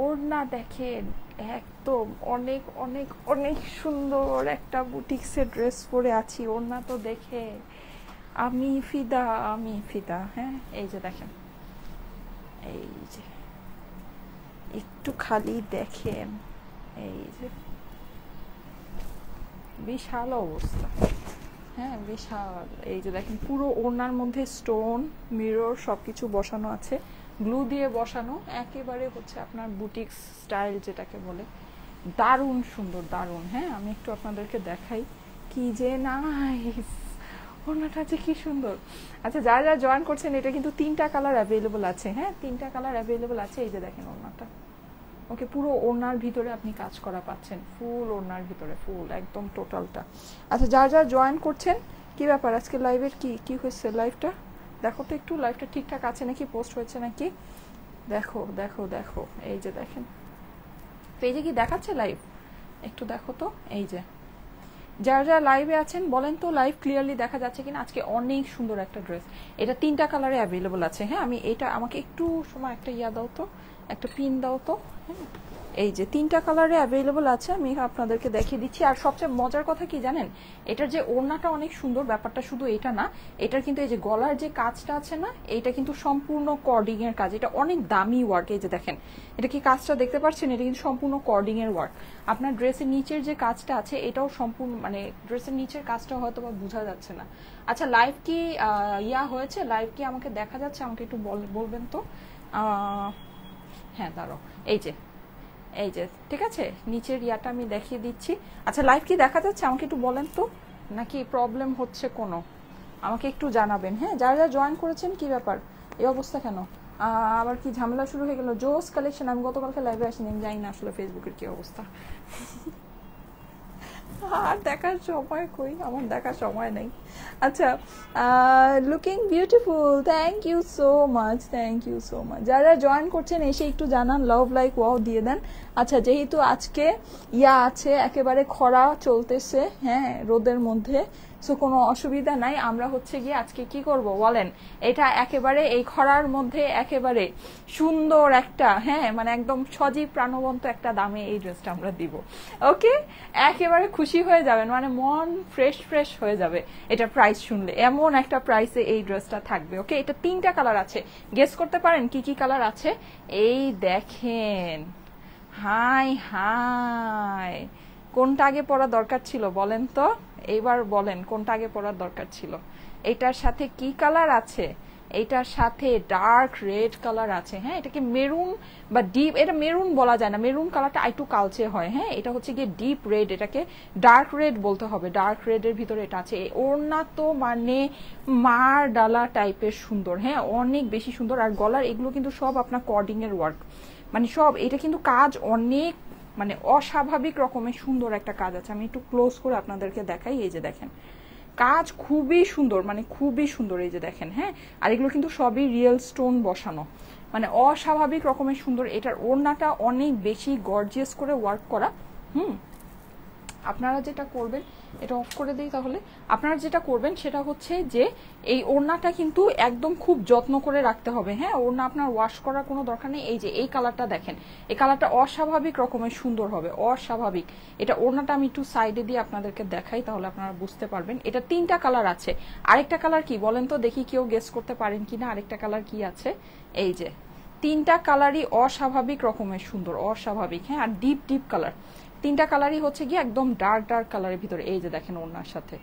ওড়না দেখেন, একদম অনেক অনেক অনেক সুন্দর একটা বুটিক্সের ড্রেস পরে আছি। ওড়না তো দেখে আমি ফিদা, আমি ফিদা। হ্যাঁ, এই যে দেখেন, এই যে একটু খালি দেখেন, এই যে বিশাল অবস্থা। হ্যাঁ, বিশাল। এই যে দেখেন, পুরো ওড়নার মধ্যে স্টোন, মিরর সব কিছু বসানো আছে, গ্লু দিয়ে বসানো, একেবারে হচ্ছে আপনার বুটিক্স স্টাইল যেটাকে বলে। দারুণ সুন্দর, দারুণ। হ্যাঁ, আমি একটু আপনাদেরকে দেখাই, কি যে নাইস ওড়নাটা, যে কি সুন্দর। আচ্ছা, যারা যারা জয়েন করছেন, এটা কিন্তু 3টা কালার অ্যাভেলেবল আছে। হ্যাঁ, 3টা কালার অ্যাভেলেবল আছে। এই যে দেখেন ওড়নাটা, ওকে, পুরো ওড়নার ভিতরে আপনি কাজ করা পাচ্ছেন, ফুল ওড়নার ভিতরে, ফুল একদম টোটালটা। আচ্ছা, যারা যারা জয়েন করছেন, কি ব্যাপার আজকে লাইভের, কি কি হয়েছে লাইভটা? দেখো তো একটু, লাইভটা ঠিকঠাক আছে নাকি, পোস্ট হয়েছে নাকি, দেখো দেখো দেখো। এই যে দেখেন, পেজে কি দেখাচ্ছে লাইভ? একটু দেখো তো। এই যে যারা যারা লাইভে আছেন, বলেন তো লাইভ ক্লিয়ারলি দেখা যাচ্ছে কিনা। আজকে অনেক সুন্দর একটা ড্রেস, এটা 3টা কালারে অ্যাভেলেবল আছে। হ্যাঁ, আমি এটা, আমাকে একটু সময় একটা ইয়া দাও তো, একটা পিন দাও তো। হ্যাঁ, এই যে 3টা কালারে অ্যাভেলেবল আছে, আমি আপনাদেরকে দেখিয়ে দিচ্ছি। আর সবচেয়ে মজার কথা কি জানেন, এটার যে ওড়নাটা অনেক সুন্দর, ব্যাপারটা শুধু এটা না, এটার কিন্তু এই যে গলার যে কাজটা আছে না, এইটা কিন্তু সম্পূর্ণ কর্ডিং এর কাজ, এটা অনেক দামি ওয়ার্ক। এই যে দেখেন, এটা কি কাজটা দেখতে পাচ্ছেন, এটা কিন্তু সম্পূর্ণ কর্ডিং এর ওয়ার্ক। আপনার ড্রেসের নিচের যে কাজটা আছে, এটাও সম্পূর্ণ, মানে ড্রেসের নিচের কাজটা হয়তো বা বোঝা যাচ্ছে না। আচ্ছা, লাইভ কি ইয়া হয়েছে, লাইভ কি আমাকে দেখা যাচ্ছে, আমাকে একটু বলবেন তো। হ্যাঁ, দাঁড়াও, এই যে, এই যে ঠিক আছে, নিচের ইয়াটা আমি দেখিয়ে দিচ্ছি। আচ্ছা, লাইভ কি দেখা যাচ্ছে, আমাকে একটু বলেন তো, নাকি প্রবলেম হচ্ছে কোনো, আমাকে একটু জানাবেন। হ্যাঁ, যারা যারা জয়েন করেছেন, কি ব্যাপার, এই অবস্থা কেন, আবার কি ঝামেলা শুরু হয়ে গেল? জোস কালেকশন, আমি গতকালকে লাইভে আসিনি, আমি জানি না আসলে ফেসবুকের কি অবস্থা। আর দেখার সময় কই, আমার দেখার সময় নেই। আচ্ছা, looking beautiful, thank you so much, thank you so much. যারা জয়েন করছেন এসে একটু জানান, লাভ লাইক ওয়াও দিয়ে দেন। আচ্ছা, যেহেতু আজকে ইয়া আছে, একেবারে খরা চলতেছে, হ্যাঁ, রোদের মধ্যে, সো কোনো অসুবিধা নাই। আমরা হচ্ছে গিয়ে আজকে কি করব বলেন, এটা একেবারে এই খরার মধ্যে একেবারে সুন্দর একটা, হ্যাঁ, মানে একদম সজীব প্রাণবন্ত একটা দামে এই ড্রেসটা আমরা দিব। ওকে, একেবারে খুশি হয়ে যাবেন, মানে মন ফ্রেশ ফ্রেশ হয়ে যাবে এটা প্রাইস শুনলে, এমন একটা প্রাইসে এই ড্রেসটা থাকবে। ওকে, এটা 3টা কালার আছে, গেস করতে পারেন কি কি কালার আছে? এই দেখেন, হাই হাই, কোনটা আগে পরা দরকার ছিল বলেন তো, এইবার বলেন কোনটা আগে পরার দরকার ছিল। এটার সাথে কি কালার আছে? এইটার সাথে ডার্ক রেড কালার আছে। হ্যাঁ, এটাকে মেরুন বা ডিপ, এটা মেরুন বলা যায় না, মেরুন কালারটা একটু কালচে হয়। হ্যাঁ, এটা হচ্ছে গিয়ে ডিপ রেড, এটাকে ডার্ক রেড বলতে হবে, ডার্ক রেডের ভিতরে এটা আছে। ওড়না তো মানে মার ডালা টাইপের সুন্দর, হ্যাঁ, অনেক বেশি সুন্দর। আর গলার এগুলো কিন্তু সব আপনার কর্ডিং এর ওয়ার্ক, মানে সব, এটা কিন্তু কাজ অনেক, মানে অস্বাভাবিক রকমের সুন্দর একটা কাজ আছে। আমি একটু ক্লোজ করে আপনাদেরকে দেখাই, এই যে দেখেন, কাজ খুবই সুন্দর, মানে খুবই সুন্দর। এই যে দেখেন, হ্যাঁ, আর এগুলো কিন্তু সবই রিয়েল স্টোন বসানো, মানে অস্বাভাবিক রকমের সুন্দর। এটার ওড়নাটা অনেক বেশি গর্জিয়াস করে ওয়ার্ক করা। আপনারা যেটা করবেন, এটা অফ করে দিই তাহলে। আপনারা যেটা করবেন সেটা হচ্ছে যে এই ওড়নাটা কিন্তু একদম খুব যত্ন করে রাখতে হবে। হ্যাঁ, ওড়না আপনার ওয়াশ করার কোনো দরকার নেই। এই যে এই কালারটা দেখেন, এই কালারটা অস্বাভাবিক রকমের সুন্দর হবে, অস্বাভাবিক। এটা ওড়নাটা আমি একটু সাইডে দিয়ে আপনাদেরকে দেখাই, তাহলে আপনারা বুঝতে পারবেন। এটা 3টা কালার আছে। আরেকটা কালার কি বলেন তো, দেখি কেউ গেস করতে পারেন কিনা আরেকটা কালার কি আছে। এই যে 3টা কালারই অস্বাভাবিক রকমের সুন্দর, অস্বাভাবিক। হ্যাঁ, আর ডিপ ডিপ কালার, 3টা কালারই হচ্ছে গিয়ে একদম ডার্ক ডার্ক কালারের ভিতরে। এই যে দেখেন ওড়নার সাথে,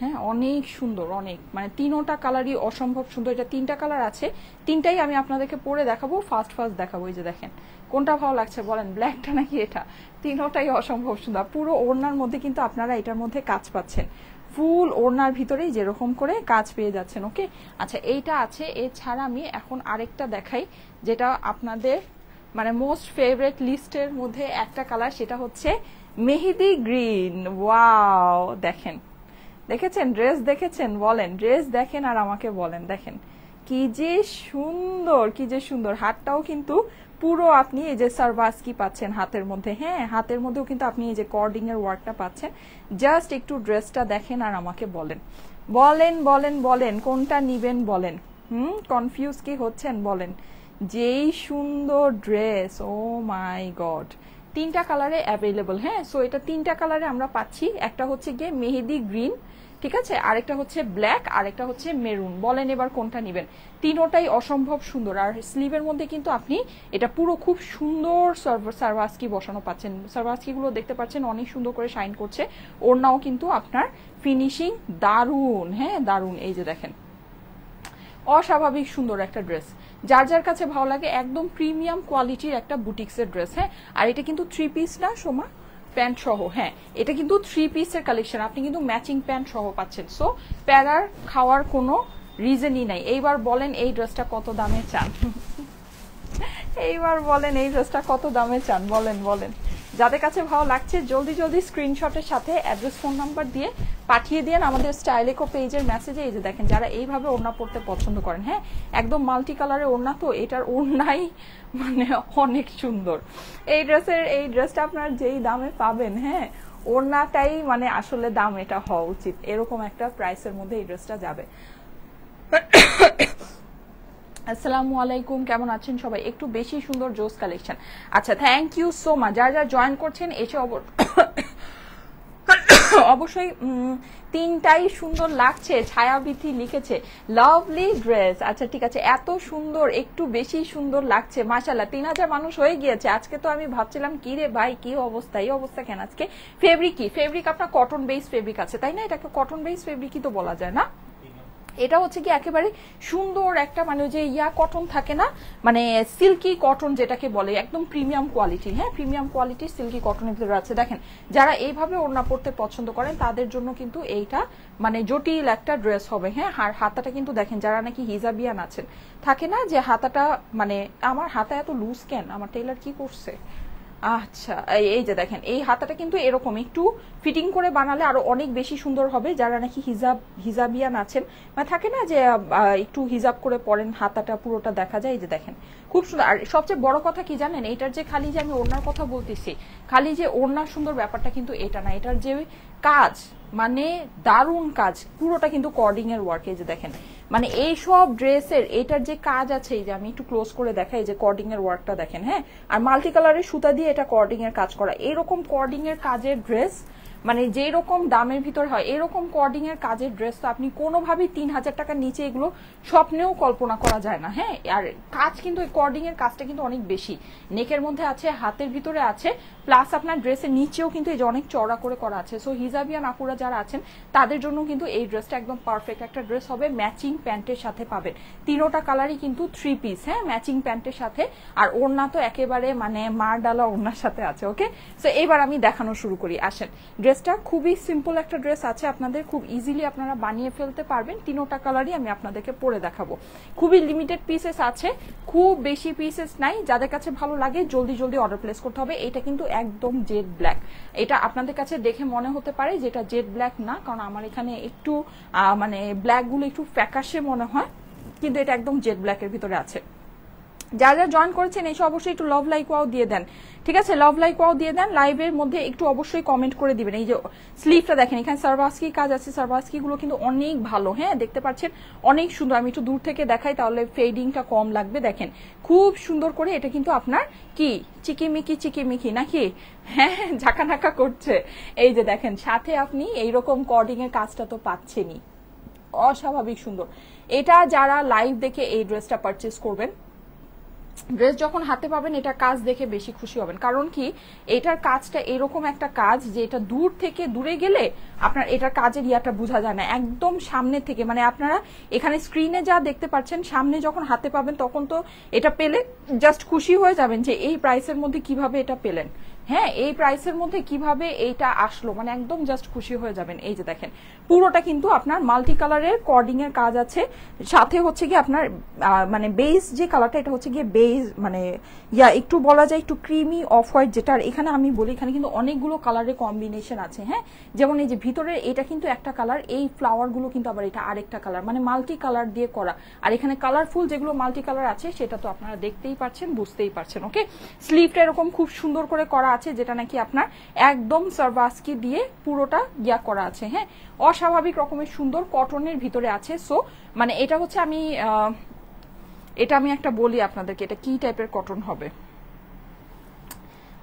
হ্যাঁ, অনেক সুন্দর, অনেক, মানে 3টা কালারই অসম্ভব সুন্দর। এটা 3টা কালার আছে, 3টাই আমি আপনাদেরকে পরে দেখাবো, ফার্স্ট ফার্স্ট দেখাবো। এই যে দেখেন, কোনটা ভালো লাগছে বলেন, ব্ল্যাকটা নাকি এটা? 3টাই অসম্ভব সুন্দর। পুরো ওড়নার মধ্যে কিন্তু আপনারা এটার মধ্যে কাজ পাচ্ছেন, ফুল ওড়নার ভিতরেই যেরকম করে কাজ পেয়ে যাচ্ছেন। ওকে, আচ্ছা, এইটা আছে। এছাড়া আমি এখন আরেকটা দেখাই, যেটা আপনাদের মানে মোস্ট ফেভারিট লিস্টের মধ্যে একটা কালার, সেটা হচ্ছে মেহেদি গ্রিন। ওয়াও, দেখেন, দেখেছেন ড্রেস, দেখেছেন, বলেন ড্রেস দেখেন আর আমাকে বলেন, দেখেন কি যে সুন্দর, কি যে সুন্দর। হাতটাও কিন্তু পুরো আপনি এই যে সারভাস্কি পাচ্ছেন হাতের মধ্যে। হ্যাঁ, হাতের মধ্যেও কিন্তু আপনি এই যে কর্ডিং এর ওয়ার্কটা পাচ্ছেন। জাস্ট একটু ড্রেসটা দেখেন আর আমাকে বলেন, বলেন বলেন বলেন কোনটা নিবেন বলেন। কনফিউজ কি হচ্ছেন বলেন, যেই সুন্দর ড্রেস, ও মাই গড। 3টা কালারে অ্যাভেলেবল, হ্যাঁ। সো এটা 3টা কালারে আমরা পাচ্ছি, একটা হচ্ছে গিয়ে মেহেদি গ্রিন, ঠিক আছে, আরেকটা হচ্ছে ব্ল্যাক, আরেকটা হচ্ছে মেরুন। বলেন এবার কোনটা নেবেন? তিনোটাই অসম্ভব সুন্দর। আর স্লিভের মধ্যে কিন্তু আপনি এটা পুরো খুব সুন্দর সারভাস্কি বসানো পাচ্ছেন। সারভাস্কি গুলো দেখতে পাচ্ছেন অনেক সুন্দর করে শাইন করছে। ওড়নাও কিন্তু আপনার ফিনিশিং দারুন, হ্যাঁ দারুন। এই যে দেখেন, অস্বাভাবিক সুন্দর একটা ড্রেস। যার যার কাছে ভালো লাগে, একদম প্রিমিয়াম কোয়ালিটির একটা বুটিক্সের ড্রেস, হ্যাঁ। আর এটা কিন্তু 3 পিস না সোমা, প্যান্ট সহ, হ্যাঁ এটা কিন্তু 3 পিসের কালেকশন, আপনি কিন্তু ম্যাচিং প্যান্ট সহ পাচ্ছেন। সো প্যারার খাওয়ার কোনো রিজনই নাই। এইবার বলেন এই ড্রেসটা কত দামে চান? এইবার বলেন এই ড্রেসটা কত দামে চান? বলেন বলেন। যাদের কাছে ভালো লাগছে জলদি জলদি স্ক্রিনশটের সাথে অ্যাড্রেস, ফোন নাম্বার দিয়ে পাঠিয়ে দিন আমাদের স্টাইলেকো পেজের মেসেজে। এই যে দেখেন, যারা এইভাবে ওড়না পড়তে পছন্দ করেন, হ্যাঁ একদম মাল্টি কালারের ওড়না, তো এটার ওড়নাই মানে অনেক সুন্দর। এই ড্রেসটা আপনার যেই দামে পাবেন, হ্যাঁ ওড়নাটাই মানে আসলে দাম এটা হওয়া উচিত, এরকম একটা প্রাইসের মধ্যে এই ড্রেসটা যাবে। আসসালামু আলাইকুম, কেমন আছেন সবাই? একটু বেশি সুন্দর জোস কালেকশন। আচ্ছা, থ্যাংক ইউ সো মাচ। যারা যারা জয়েন করছেন এসে অবশ্যই 3টাই সুন্দর লাগছে। ছায়াবিথি লিখেছে লাভলি ড্রেস। আচ্ছা ঠিক আছে, এত সুন্দর, একটু বেশি সুন্দর লাগছে মাশাআল্লাহ। 3000 মানুষ হয়ে গিয়েছে আজকে। তো আমি ভাবছিলাম কি রে ভাই, কি অবস্থা, এই অবস্থা কেন আজকে? ফেব্রিক আপনার কটন বেস ফেব্রিক আছে তাই না? এটাকে কটন বেস ফেব্রিকই তো বলা যায় না? এটা হচ্ছে কি একেবারে সুন্দর একটা মানে যে কটন থাকে না, মানে সিল্কি কটন যেটাকে বলে, একদম প্রিমিয়াম কোয়ালিটি, হ্যাঁ প্রিমিয়াম কোয়ালিটির সিল্কি কটনের ভিতরে আছে। দেখেন, যারা এইভাবে ওড়না পড়তে পছন্দ করেন তাদের জন্য কিন্তু এইটা মানে জটিল একটা ড্রেস হবে, হ্যাঁ। আর হাতাটা কিন্তু দেখেন, যারা নাকি হিজাবিয়ান আছেন, থাকে না যে হাতাটা মানে আমার হাতা এত লুজ কেন, আমার টেইলার কি করছে? আচ্ছা, এই যে দেখেন, এই হাতাটা কিন্তু এরকম একটু ফিটিং করে বানালে আরো অনেক বেশি সুন্দর হবে। যারা নাকি হিজাবিয়ান আছেন, মানে থাকে না যে একটু হিজাব করে পরেন, হাতাটা পুরোটা দেখা যায়। এই যে দেখেন, খুব সুন্দর। আর সবচেয়ে বড় কথা কি জানেন, এটার যে খালি যে আমি ওড়নার কথা বলতেছি, খালি যে ওড়নার সুন্দর ব্যাপারটা কিন্তু এটা না, এটার যে কাজ মানে দারুণ কাজ, পুরোটা কিন্তু কর্ডিং এর ওয়ার্ক। এই যে দেখেন, মানে এই সব ড্রেসের এটার যে কাজ আছে, এই যে আমি একটু ক্লোজ করে দেখাই, যে কর্ডিং এর ওয়ার্কটা দেখেন, হ্যাঁ। আর মাল্টি কালারের সুতা দিয়ে এটা কর্ডিং এর কাজ করা। এরকম কর্ডিং এর কাজের ড্রেস মানে যেই রকম দামের ভিতর হয়, এরকম কর্ডিং এর কাজের ড্রেস তো আপনি কোনোভাবেই 3000 টাকার নিচে এগুলো স্বপ্নেও কল্পনা করা যায় না, হ্যাঁ। আর কাজ কিন্তু এই কর্ডিং এর কাজটা কিন্তু অনেক বেশি, নেকের মধ্যে আছে, হাতের ভিতরে আছে, প্লাস আপনার ড্রেসের নিচেও কিন্তু এই যে অনেক চওড়া করে করা আছে। সো হিজাবিয়ান আপুরা যারা আছেন তাদের জন্য কিন্তু এই ড্রেসটা একদম পারফেক্ট একটা ড্রেস হবে। ম্যাচিং প্যান্টের সাথে পাবেন, তিনোটা কালারই কিন্তু 3 পিস, হ্যাঁ ম্যাচিং প্যান্টের সাথে। আর ওড়না তো একেবারে মানে মার ডালা ওড়নার সাথে আছে, ওকে। সো এবার আমি দেখানো শুরু করি, আসেন। ড্রেসটা খুবই সিম্পল একটা ড্রেস আছে, আপনাদের খুব ইজিলি আপনারা বানিয়ে ফেলতে পারবেন। তিনোটা কালারই আমি আপনাদেরকে পরে দেখাবো। খুবই লিমিটেড পিসেস আছে, খুব বেশি পিসেস নাই। যাদের কাছে ভালো লাগে জলদি জলদি অর্ডার প্লেস করতে হবে। এটা কিন্তু একদম জেড ব্ল্যাক। এটা আপনাদের কাছে দেখে মনে হতে পারে যেটা জেড ব্ল্যাক না, কারণ আমার এখানে একটু মানে ব্ল্যাক গুলো একটু ফ্যাকাশে মনে হয়, কিন্তু এটা একদম জেড ব্ল্যাকের ভিতরে আছে। যারা যারা জয়েন করেছেন এসে অবশ্যই একটু লাভ লাইক ওয়াও দিয়ে দেন, ঠিক আছে? লাভ লাইক ওয়াও দিয়ে দেন। লাইভের মধ্যে একটু অবশ্যই কমেন্ট করে দিবেন। এই যে স্লিভটা দেখেন, এখানে সারভাস্কি কাজ আছে, সারভাস্কি গুলো কিন্তু অনেক ভালো, হ্যাঁ দেখতে পাচ্ছেন অনেক সুন্দর। আমি একটু দূর থেকে দেখাই তাহলে ফেডিংটা কম লাগবে। দেখেন খুব সুন্দর করে, এটা কিন্তু আপনার কি চিকিমিকি নাকি, হ্যাঁ ঝাঁকানাকা করছে। এই যে দেখেন, সাথে আপনি এইরকম কর্ডিং এর কাজটা তো পাচ্ছেনই, অস্বাভাবিক সুন্দর। এটা যারা লাইভ দেখে এই ড্রেসটা পারচেস করবেন, ড্রেস যখন হাতে পাবেন এটা কাজ দেখে বেশি খুশি হবেন। কারণ কি, এটার কাজটা এরকম একটা কাজ যে এটা দূর থেকে দূরে গেলে আপনার এটার কাজের ইয়াটা বোঝা যায় না, একদম সামনে থেকে মানে আপনারা এখানে স্ক্রিনে যা দেখতে পাচ্ছেন, সামনে যখন হাতে পাবেন তখন তো এটা পেলে জাস্ট খুশি হয়ে যাবেন যে এই প্রাইসের মধ্যে কিভাবে এটা পেলেন, হ্যাঁ এই প্রাইসের মধ্যে কিভাবে এইটা আসলো, মানে একদম জাস্ট খুশি হয়ে যাবেন। এই যে দেখেন, পুরোটা কিন্তু আপনার মাল্টি কালারের কর্ডিং এর কাজ আছে, সাথে হচ্ছে কি আপনার মানে বেস যে কালারটা, এটা হচ্ছে গিয়ে বেস মানে একটু বলা যায় একটু ক্রিমি অফ হোয়াইট, যেটা এখানে আমি বলি এখানে কিন্তু অনেকগুলো কালারের কম্বিনেশন আছে, হ্যাঁ। যেমন এই যে ভিতরের এটা কিন্তু একটা কালার, এই ফ্লাওয়ার গুলো কিন্তু আবার এটা আরেকটা কালার, মানে মাল্টি কালার দিয়ে করা। আর এখানে কালারফুল যেগুলো মাল্টি কালার আছে সেটা তো আপনারা দেখতেই পাচ্ছেন, বুঝতেই পারছেন, ওকে। স্লিভটা এরকম খুব সুন্দর করে করা আছে, যেটা নাকি আপনার একদম সারভাস্কি দিয়ে পুরোটা করা আছে, হ্যাঁ অস্বাভাবিক রকমের সুন্দর কটনের ভিতরে আছে। সো মানে এটা হচ্ছে আমি এটা আমি একটা বলি আপনাদেরকে, এটা কি টাইপের কটন হবে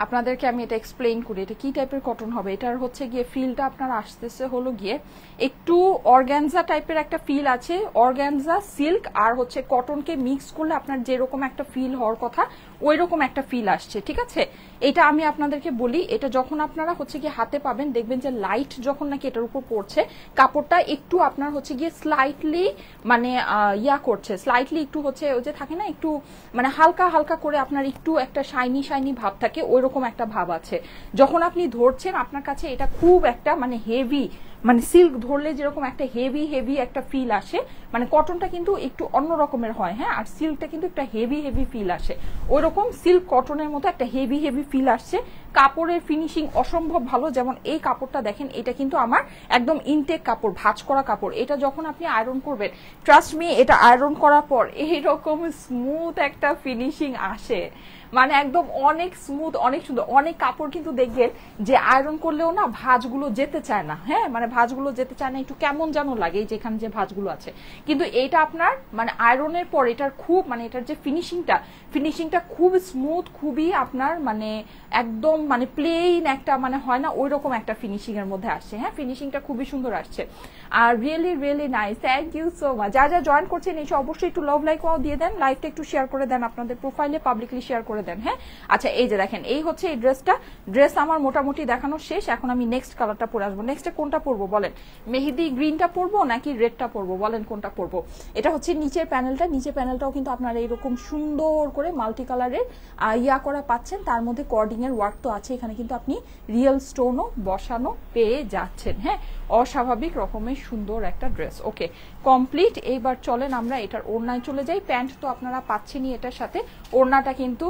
আপনাদেরকে আমি এটা এক্সপ্লেইন করি, এটা কি টাইপের কটন হবে। এটার হচ্ছে গিয়ে ফিলটা আপনার আসতেছে হলো গিয়ে একটু অর্গানজা টাইপের একটা ফিল আছে, অর্গানজা সিল্ক আর হচ্ছে কটনকে মিক্স করলে আপনার যেরকম একটা ফিল হওয়ার কথা ওই রকম একটা ফিল আসছে, ঠিক আছে। এটা আমি আপনাদেরকে বলি, এটা যখন আপনারা হচ্ছে গিয়ে হাতে পাবেন দেখবেন যে লাইট যখন নাকি এটার উপর পড়ছে কাপড়টা একটু আপনার হচ্ছে গিয়ে স্লাইটলি মানে ইয়া করছে, স্লাইটলি একটু হচ্ছে ওই যে থাকে না একটু মানে হালকা হালকা করে আপনার একটু একটা শাইনি শাইনি ভাব থাকে, ওই রকম একটা ভাব আছে। যখন আপনি ধরছেন আপনার কাছে এটা খুব একটা মানে হেভি, মানে সিল্ক ধরলে যেরকম একটা হেভি হেভি একটা ফিল আসে, মানে কটনটা কিন্তু একটু অন্য রকমের হয়, হ্যাঁ, আর সিল্কটা কিন্তু একটা হেভি হেভি ফিল আসে, ওই রকম সিল্ক কটনের মতো একটা হেভি হেভি ফিল আসছে। কাপড়ের ফিনিশিং অসম্ভব ভালো, যেমন এই কাপড়টা দেখেন, এটা কিন্তু আমার একদম ইনটেক কাপড়, ভাঁজ করা কাপড়। এটা যখন আপনি আয়রন করবেন, ট্রাস্ট মি, এটা আয়রন করার পর এইরকম স্মুথ একটা ফিনিশিং আসে, মানে একদম অনেক স্মুথ, অনেক সুন্দর। অনেক কাপড় কিন্তু দেখবেন যে আয়রন করলেও না ভাঁজগুলো যেতে চায় না, হ্যাঁ, মানে ভাঁজগুলো যেতে চায় না, একটু কেমন যেন লাগে যেখানে যে ভাঁজগুলো আছে। কিন্তু এইটা আপনার মানে আয়রনের পর এটার খুব মানে এটার যে ফিনিশিংটা খুব স্মুথ, খুবই আপনার মানে একদম মানে প্লেন একটা মানে হয় না ওই রকম একটা ফিনিশিং এর মধ্যে আসছে, হ্যাঁ, ফিনিশিংটা খুবই সুন্দর আসছে। আর really really nice, thank you so much. যা জয়েন করছেন এসে অবশ্যই একটু লাভ লাইক ওয়াও দিয়ে দেন, লাইভটা একটু শেয়ার করে দেন, আপনাদের প্রোফাইলে পাবলিকলি শেয়ার করে দেন, হ্যাঁ। আচ্ছা, এই যে দেখেন, এই হচ্ছে এই ড্রেস আমার মোটামুটি দেখানো শেষ। এখন আমি নেক্সট কালারটা পরে আসবো। নেক্সটে কোনটা পরবো বলেন? মেহেদি গ্রিনটা পরবো নাকি রেডটা পরবো বলেন, কোনটা পরবো? এটা হচ্ছে নিচের প্যানেলটা, নিচের প্যানেলটাও কিন্তু আপনারা এইরকম সুন্দর করে মাল্টি কালারের ইয়া করা পাচ্ছেন, তার মধ্যে কর্ডিং এর ওয়ার্ক তো আছে, এখানে কিন্তু আপনি রিয়েল স্টোনও বসানো পেয়ে যাচ্ছেন, হ্যাঁ। অস্বাভাবিক রকমের সুন্দর একটা ড্রেস, ওকে কমপ্লিট। এইবার চলেন আমরা এটার ওড়নায় চলে যাই। প্যান্ট তো আপনারা পাচ্ছেনই এটার সাথে, ওড়নাটা কিন্তু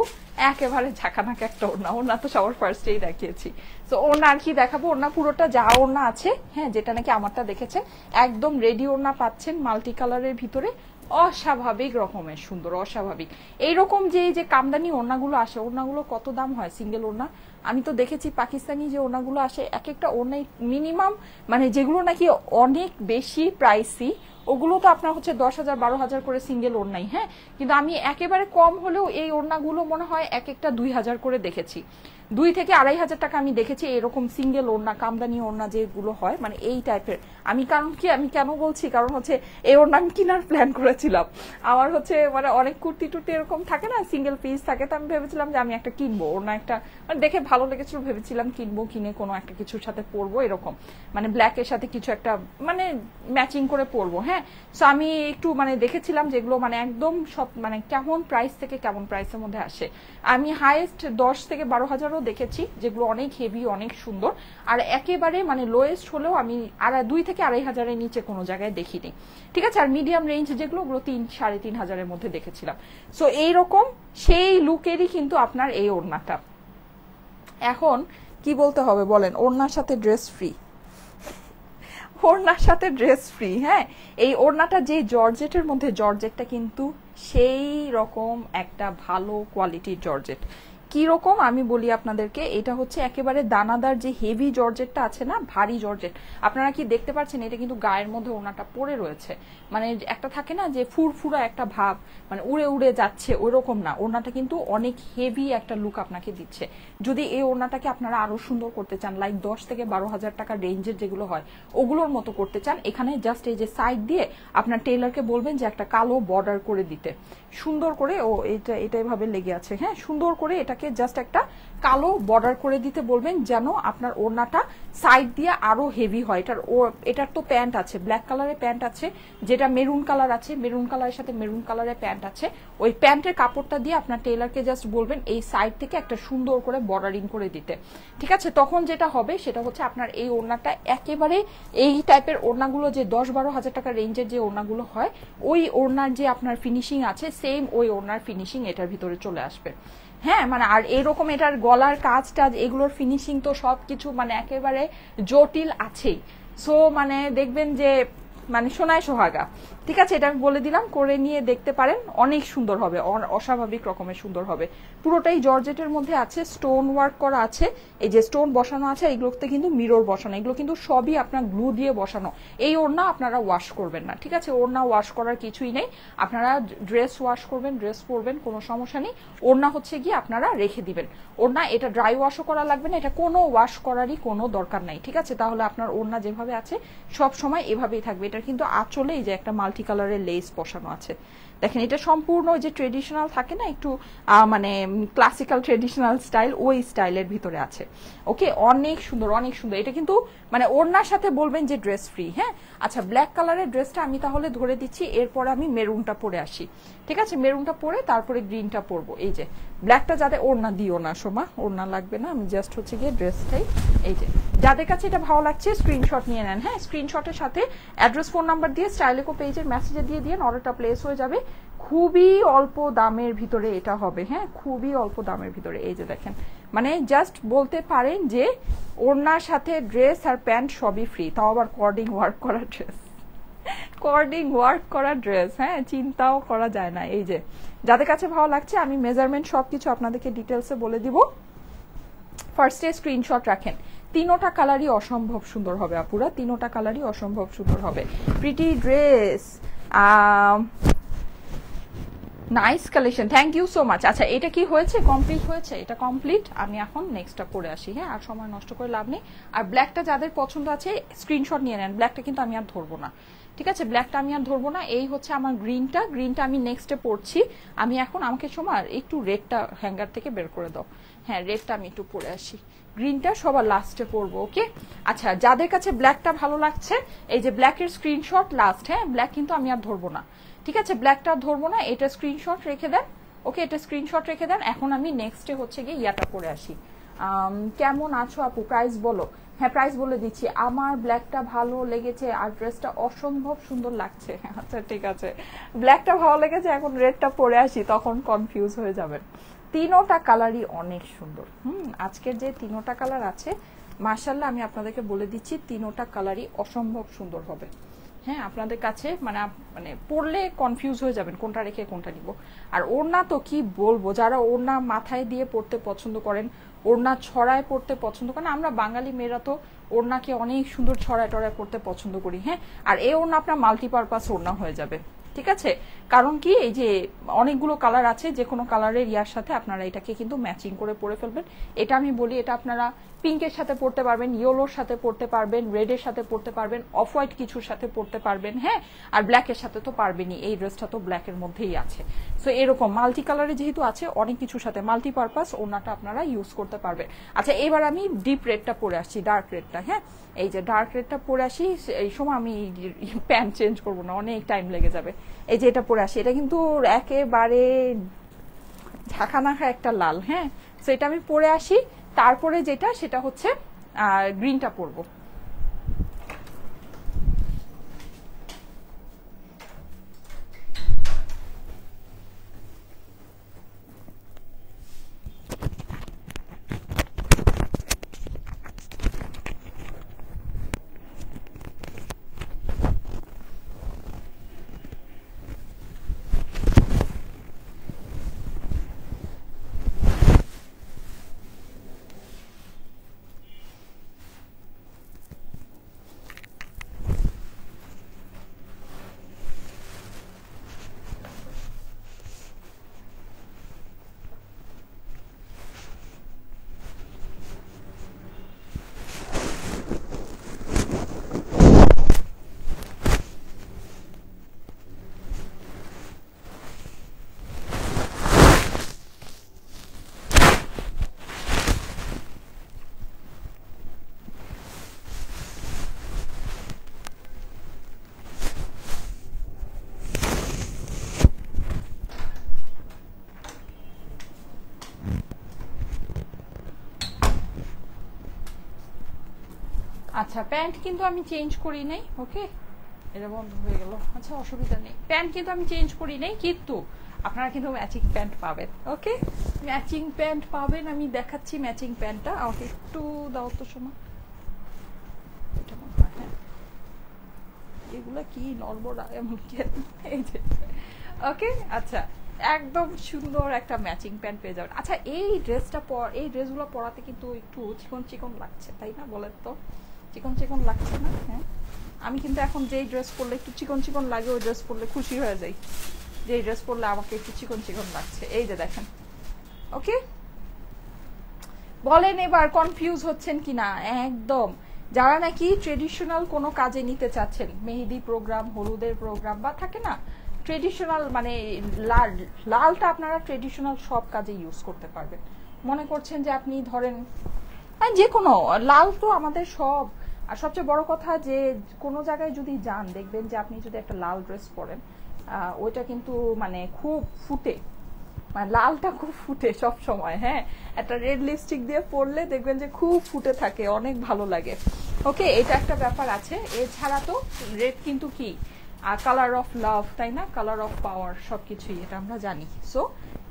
একেবারে ঝাঁকানাকা একটা ওড়না, ওড়না তো সবার ফার্স্টেই দেখিয়েছি। তো ওড়না আর কি দেখাবো, ওড়না পুরোটা যা ওড়না আছে, হ্যাঁ, যেটা নাকি আমারটা দেখেছেন একদম রেডি ওড়না পাচ্ছেন মাল্টি কালারের ভিতরে, অস্বাভাবিক রকমের সুন্দর, অস্বাভাবিক। এইরকম যে কামদানি ওড়নাগুলো আসে, ওড়নাগুলো কত দাম হয় সিঙ্গেল ওড়না? আমি তো দেখেছি পাকিস্তানি যে ওড়নাগুলো আসে এক একটা ওড়নাই মিনিমাম মানে যেগুলো নাকি অনেক বেশি প্রাইসি ওগুলো তো আপনার হচ্ছে 10,000 12,000 করে সিঙ্গেল ওড়নাই, হ্যাঁ। কিন্তু আমি একেবারে কম হলেও এই ওড়নাগুলো মনে হয় এক একটা 2,000 করে দেখেছি, 2 থেকে 2,500 টাকা আমি দেখেছি এরকম সিঙ্গেল ওড়না, কামদানি ওড়না যেগুলো হয় মানে এই টাইপের। আমি কারণ কি আমি কেন বলছি, কারণ হচ্ছে এই ওড়না আমি কেনার প্ল্যান করেছিলাম। আমার হচ্ছে মানে অনেক কুর্তি টুর্তি এরকম থাকে না, সিঙ্গেল পিস থাকে, তো আমি ভেবেছিলাম যে আমি একটা কিনবো ওড়না, একটা মানে দেখে ভালো লেগেছিল, ভেবেছিলাম কিনবো, কিনে কোনো একটা কিছুর সাথে পরবো, এরকম মানে ব্ল্যাকের সাথে কিছু একটা মানে ম্যাচিং করে পরবো, হ্যাঁ। সো আমি একটু মানে দেখেছিলাম যেগুলো মানে একদম সব মানে কেমন প্রাইস থেকে কেমন প্রাইসের মধ্যে আসে। আমি হাইয়েস্ট 10 থেকে 12,000ও দেখেছি যেগুলো অনেক হেভি, অনেক সুন্দর। আর একেবারে মানে লোয়েস্ট হলেও আমি 2 থেকে 2,500-এর নিচে কোনো জায়গায় দেখিনি, ঠিক আছে। আর মিডিয়াম রেঞ্জ যেগুলো ওগুলো 3-3,500-এর মধ্যে দেখেছিলাম। সো এইরকম সেই লুকেরই কিন্তু আপনার এই ওড়নাটা। এখন কি বলতে হবে বলেন, ওড়নার সাথে ড্রেস ফ্রি, ওড়নার সাথে ড্রেস ফ্রি, হ্যাঁ। এই ওড়নাটা যে জর্জেটের মধ্যে, জর্জেটটা কিন্তু সেই রকম একটা ভালো কোয়ালিটির জর্জেট। কি রকম আমি বলি আপনাদেরকে, এটা হচ্ছে একেবারে দানাদার যে হেভি জর্জেটটা আছে না, ভারী জর্জেট। আপনারা কি দেখতে পাচ্ছেন, এটা কিন্তু গায়ের মধ্যে ওড়নাটা পরে রয়েছে, মানে একটা থাকে না যে ফুরফুরা একটা ভাব, মানে উড়ে উড়ে যাচ্ছে, ওইরকম না। ওড়নাটা কিন্তু অনেক হেভি একটা লুক আপনাকে দিচ্ছে। যদি এই ওড়নাটাকে আপনারা আরো সুন্দর করতে চান, লাইক 10 থেকে 12,000 টাকা রেঞ্জের যেগুলো হয় ওগুলোর মতো করতে চান, এখানে জাস্ট এই যে সাইড দিয়ে আপনার টেইলারকে বলবেন যে একটা কালো বর্ডার করে দিতে, সুন্দর করে। ও এটা এভাবে লেগে আছে, হ্যাঁ, সুন্দর করে এটাকে জাস্ট একটা কালো বর্ডার করে দিতে বলবেন, যেন আপনার ওড়নাটা সাইড দিয়ে আরো হেভি হয়। এটার তো প্যান্ট আছে, ব্ল্যাক কালারের প্যান্ট আছে, যেটা মেরুন কালার আছে, মেরুন কালারের সাথে মেরুন কালারের প্যান্ট আছে। ওই প্যান্টের কাপড়টা দিয়ে আপনার টেইলারকে জাস্ট বলবেন এই সাইড থেকে একটা সুন্দর করে বর্ডারিং করে দিতে, ঠিক আছে। তখন যেটা হবে সেটা হচ্ছে আপনার এই ওড়নাটা একেবারে এই টাইপের ওড়নাগুলো যে 10-12,000 টাকা রেঞ্জের যে ওড়নাগুলো হয়, ওই ওড়নার যে আপনার ফিনিশিং আছে সেম ওই ওড়নার ফিনিশিং এটার ভিতরে চলে আসবে, হ্যাঁ। মানে আর এরকম এটার গলার কাজ টাজ এগুলোর ফিনিশিং তো সবকিছু মানে একেবারে জটিল আছেই। সো মানে দেখবেন যে মানে সোনায় সোহাগা, ঠিক আছে, এটা আমি বলে দিলাম, করে নিয়ে দেখতে পারেন, অনেক সুন্দর হবে, অস্বাভাবিক রকমের সুন্দর হবে। পুরোটাই জর্জেটের মধ্যে আছে, স্টোন ওয়ার্ক করা আছে, এই যে স্টোন বসানো আছে, এইগুলোতে কিন্তু মিরর বসানো, এগুলো কিন্তু সবই আপনার গ্লু দিয়ে বসানো। এই ওড়না আপনারা ওয়াশ করবেন না, ঠিক আছে, ওড়না ওয়াশ করার কিছুই নেই, আপনারা ড্রেস ওয়াশ করবেন, ড্রেস পরবেন, কোনো সমস্যা নেই। ওড়না হচ্ছে গিয়ে আপনারা রেখে দিবেন, ওড়না এটা ড্রাই ওয়াশও করা লাগবে না, এটা কোনো ওয়াশ করারই কোনো দরকার নাই, ঠিক আছে। তাহলে আপনার ওড়না যেভাবে আছে সব সময় এভাবেই থাকবে। এটা কিন্তু আঁচলে এই যে একটা মাল্টি কালারের লেস বসানো আছে, দেখেন, এটা সম্পূর্ণ ওই যে ট্রেডিশনাল থাকে না একটু মানে ক্লাসিক্যাল ট্রেডিশনাল স্টাইল, ওই স্টাইলের ভিতরে আছে। ওকে, অনেক সুন্দর, অনেক সুন্দর। এটা কিন্তু মানে ওড়নার সাথে বলবেন যে ড্রেস ফ্রি। হ্যাঁ, আচ্ছা, ব্ল্যাক কালারের ড্রেসটা আমি তাহলে ধরে দিচ্ছি, এরপরে আমি মেরুনটা পরে আসি, ঠিক আছে, মেরুনটা পরে তারপরে গ্রিনটা পরবো। এই যে ব্ল্যাকটা, যাদের ওড়না দিও না সোমা, ওড়না লাগবে না, আমি জাস্ট হচ্ছে গিয়ে ড্রেসটাই, এই যে যাদের কাছে এটা ভালো লাগছে স্ক্রিনশট নিয়ে নেন। হ্যাঁ, স্ক্রিনশটের সাথে অ্যাড্রেস, ফোন নাম্বার দিয়ে স্টাইলেকো পেজের মেসেজে দিয়ে দিয়ে অর্ডারটা প্লেস হয়ে যাবে। খুবই অল্প দামের ভিতরে এটা হবে। হ্যাঁ, খুবই অল্প দামের ভিতরে। এই যে দেখেন, মানে জাস্ট বলতে পারেন যে ওড়নার সাথে ড্রেস আর প্যান্ট সবই ফ্রি, তাও আবার কর্ডিং ওয়ার্ক করা ড্রেস, কর্ডিং ওয়ার্ক করা ড্রেস। হ্যাঁ, চিন্তাও করা যায় না। এই যে যাদের কাছে ভালো লাগছে, আমি মেজারমেন্ট সবকিছু আপনাদেরকে ডিটেলসে বলে দিব। ফার্স্টে স্ক্রিনশট রাখেন। তিনোটা কালারই অসম্ভব সুন্দর হবে আপুরা, তিনোটা কালারই অসম্ভব সুন্দর হবে। Pretty dress, nice collection, thank you so much. আচ্ছা, এটা কি হয়েছে, কমপ্লিট হয়েছে, এটা কমপ্লিট। আমি এখন নেক্সটটা পরে আসি। হ্যাঁ, আর সময় নষ্ট করে লাভ নেই। আর ব্ল্যাকটা যাদের পছন্দ আছে স্ক্রিনশট নিয়ে নেন, ব্ল্যাকটা কিন্তু আমি আর ধরবো না, ঠিক আছে, ব্ল্যাকটা আমি আর ধরবো না। এই হচ্ছে আমার গ্রিনটা, গ্রিনটা আমি নেক্সটে পরছি। আমি এখন, আমাকে সময় একটু রেডটা হ্যাঙ্গার থেকে বের করে দাও। হ্যাঁ, রেডটা আমি একটু পরে আসি, গ্রিনটা সবার লাস্টে পরবো। ওকে, আচ্ছা, যাদের কাছে ব্ল্যাকটা ভালো লাগছে, এই যে ব্ল্যাকের স্ক্রিনশট লাস্ট। হ্যাঁ, ব্ল্যাক কিন্তু আমি আর ধরবো না, ঠিক আছে, ব্ল্যাকটা ধরবো না, এটা স্ক্রিনশট রেখে দেন। ওকে, এটা স্ক্রিনশট রেখে দেন। এখন আমি নেক্সটে হচ্ছে গিয়ে ইয়াটা পরে আসি। কেমন আছো আপু, প্রাইস বলো। হ্যাঁ, প্রাইস বলে দিচ্ছি, আমার ব্ল্যাকটা ভালো লেগেছে আর ড্রেসটা অসম্ভব সুন্দর লাগছে। আচ্ছা, ঠিক আছে, ব্ল্যাকটা ভালো লেগেছে, এখন রেডটা পরে আসি, তখন কনফিউজ হয়ে যাবেন। তিনোটা কালারই অনেক সুন্দর। আজকের যে তিনোটা কালার আছে, মাশাআল্লাহ, আমি আপনাদেরকে বলে দিচ্ছি, তিনোটা কালারই অসম্ভব সুন্দর হবে। হ্যাঁ, আপনাদের কাছে মানে মানে পড়লে কনফিউজ হয়ে যাবেন কোনটা রেখে কোনটা নিব। আর ওড়না তো কি বলবো, যারা ওড়না মাথায় দিয়ে পড়তে পছন্দ করেন, ওড়না ছড়ায় পড়তে পছন্দ করেন, আমরা বাঙালি মেয়েরা তো ওড়নাকে অনেক সুন্দর ছড়ায় টড়ায় পড়তে পছন্দ করি। হ্যাঁ, আর এই ওড়না আপনার মাল্টিপারপাস ওড়না হয়ে যাবে, ঠিক আছে। কারণ কি, এই যে অনেকগুলো কালার আছে, যে কোনো কালারের ইয়ার সাথে আপনারা এটাকে কিন্তু ম্যাচিং করে পরে ফেলবেন। এটা আমি বলি, এটা আপনারা পিঙ্কের সাথে পড়তে পারবেন, ইয়েলোর সাথে পড়তে পারবেন, রেডের সাথে পড়তে পারবেন, অফ হোয়াইট কিছুর সাথে পড়তে পারবেন। হ্যাঁ, আর ব্ল্যাকের সাথে তো পারবেনই, এই ড্রেসটা তো ব্ল্যাকের মধ্যেই আছে। সো এরকম মাল্টি কালারে যেহেতু আছে, অনেক কিছুর সাথে মাল্টিপারপাস ওড়নাটা আপনারা ইউজ করতে পারবেন। আচ্ছা, এবার আমি ডিপ রেডটা পরে আসছি, ডার্ক রেডটা। হ্যাঁ, এই যে ডার্ক রেডটা পরে আসি, এই সময় আমি প্যান্ট চেঞ্জ করবো না, অনেক টাইম লেগে যাবে। এই যে এটা পরে আসি, এটা কিন্তু একেবারে ঝাঁকানাখা একটা লাল। হ্যাঁ, সো এটা আমি পরে আসি, তারপরে যেটা সেটা হচ্ছে গ্রিনটা পরবো। আচ্ছা, প্যান্ট কিন্তু আমি চেঞ্জ করি নাই। ওকে, এটা বন্ধ হয়ে গেল। আচ্ছা, অসুবিধা নেই, প্যান্ট কিন্তু আমি চেঞ্জ করি নাই, কিন্তু আপনারা কিন্তু ম্যাচিং প্যান্ট পাবেন। ওকে, ম্যাচিং প্যান্ট পাবেন, আমি দেখাচ্ছি ম্যাচিং প্যান্টটা। আমাকে একটু দাও তো সময়, এটা মনে হয়, হ্যাঁ এগুলো কি নড়বড়া এমন কি, এই যে ওকে। আচ্ছা একদম সুন্দর একটা ম্যাচিং প্যান্ট পেয়ে যাবেন। আচ্ছা এই ড্রেসটা এই ড্রেসগুলো পরাতে কিন্তু একটু চিকন চিকন লাগছে তাই না, বলেন তো চিকন চিকন লাগছে না? হ্যাঁ আমি কিন্তু এখন যেই ড্রেস পরলে একটু চিকন চিকন লাগে ওই ড্রেস পরলে খুশি হয়ে যাই, যেই ড্রেস পরলে আমাকে একটু চিকন চিকন লাগছে। এই যে দেখেন, ওকে বলেন এবার কনফিউজ হচ্ছেন কিনা? একদম যারা নাকি ট্রেডিশনাল কোনো কাজে নিতে চাচ্ছেন, মেহেদি প্রোগ্রাম, হলুদের প্রোগ্রাম বা থাকে না ট্রেডিশনাল, মানে লালটা আপনারা ট্রেডিশনাল সব কাজে ইউজ করতে পারবেন। মনে করছেন যে আপনি ধরেন যে কোনো লাল তো আমাদের সব, আর সবচেয়ে বড় কথা যে কোনো জায়গায় যদি যান দেখবেন যে আপনি যদি একটা লাল ড্রেস পরেন ওইটা কিন্তু মানে খুব ফুটে, মানে লালটা খুব ফুটে সব সময়। হ্যাঁ একটা রেড লিপস্টিক দিয়ে পরলে দেখবেন যে খুব ফুটে থাকে, অনেক ভালো লাগে। ওকে এটা একটা ব্যাপার আছে। এছাড়া তো রেড কিন্তু কি কালার অফ লাভ তাই না, কালার অফ পাওয়ার, সবকিছুই এটা আমরা জানি। সো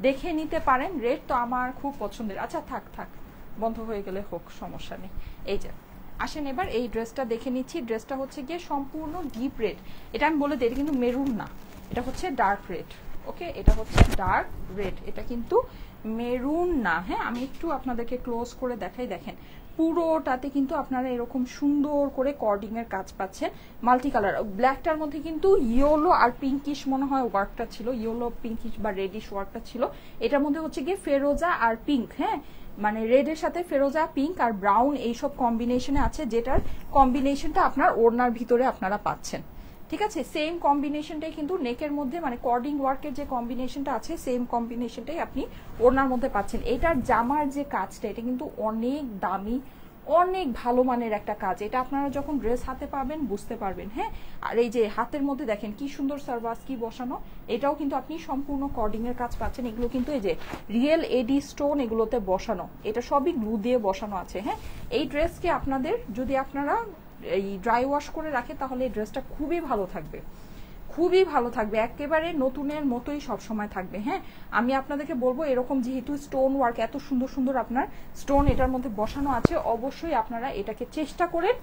দেখে নিতে পারেন, রেড তো আমার খুব পছন্দের। আচ্ছা থাক থাক বন্ধ হয়ে গেলে হোক, সমস্যা নেই। এই যে আসেন এবার এই ড্রেসটা দেখে নিচ্ছি। ড্রেসটা হচ্ছে গিয়ে সম্পূর্ণ ডিপ রেড, এটা আমি বলে দিই এটা কিন্তু মেরুন না, এটা হচ্ছে ডার্ক রেড। ওকে এটা হচ্ছে ডার্ক রেড, এটা কিন্তু মেরুন না। হ্যাঁ আমি একটু আপনাদেরকে ক্লোজ করে দেখাই, দেখেন পুরোটাতে কিন্তু আপনারা এরকম সুন্দর করে কর্ডিং এর কাজ পাচ্ছেন, মাল্টি কালার। ব্ল্যাকটার মধ্যে কিন্তু ইয়েলো আর পিঙ্কিশ মনে হয় ওয়ার্কটা ছিল, ইয়েলো পিঙ্কিশ বা রেডিশ ওয়ার্কটা ছিল। এটার মধ্যে হচ্ছে গিয়ে ফেরোজা আর পিঙ্ক, হ্যাঁ মানে রেডের সাথে ফেরোজা, পিঙ্ক আর ব্রাউন এইসব কম্বিনেশনে আছে, যেটার কম্বিনেশনটা আপনার ওড়নার ভিতরে আপনারা পাচ্ছেন। ঠিক আছে সেম কম্বিনেশনটাই কিন্তু নেকের মধ্যে, মানে কর্ডিং ওয়ার্কের যে কম্বিনেশনটা আছে সেম কম্বিনেশনটাই আপনি ওড়নার মধ্যে পাচ্ছেন। এটার জামার যে কাজটা এটা কিন্তু অনেক দামি, অনেক ভালো মানের একটা কাজ। এটা আপনারা যখন ড্রেস হাতে পাবেন বুঝতে পারবেন। হ্যাঁ আর এই যে হাতের মধ্যে দেখেন কি সুন্দর সার্ভাস কি বসানো, এটাও কিন্তু আপনি সম্পূর্ণ কর্ডিং এর কাজ পাচ্ছেন। এগুলো কিন্তু এই যে রিয়েল এডি স্টোন এগুলোতে বসানো, এটা সবই গ্লু দিয়ে বসানো আছে। হ্যাঁ এই ড্রেসকে আপনাদের যদি আপনারা এই ড্রাই ওয়াশ করে রাখে তাহলে এই ড্রেসটা খুবই ভালো থাকবে, খুবই ভালো থাকবে, একেবারে নতুনের মতোই সবসময় থাকবে। হ্যাঁ আমি আপনাদেরকে বলবো এরকম যেহেতু স্টোন ওয়ার্ক এত সুন্দর সুন্দর আপনার স্টোন এটার মধ্যে বসানো আছে, অবশ্যই আপনারা এটাকে চেষ্টা করেন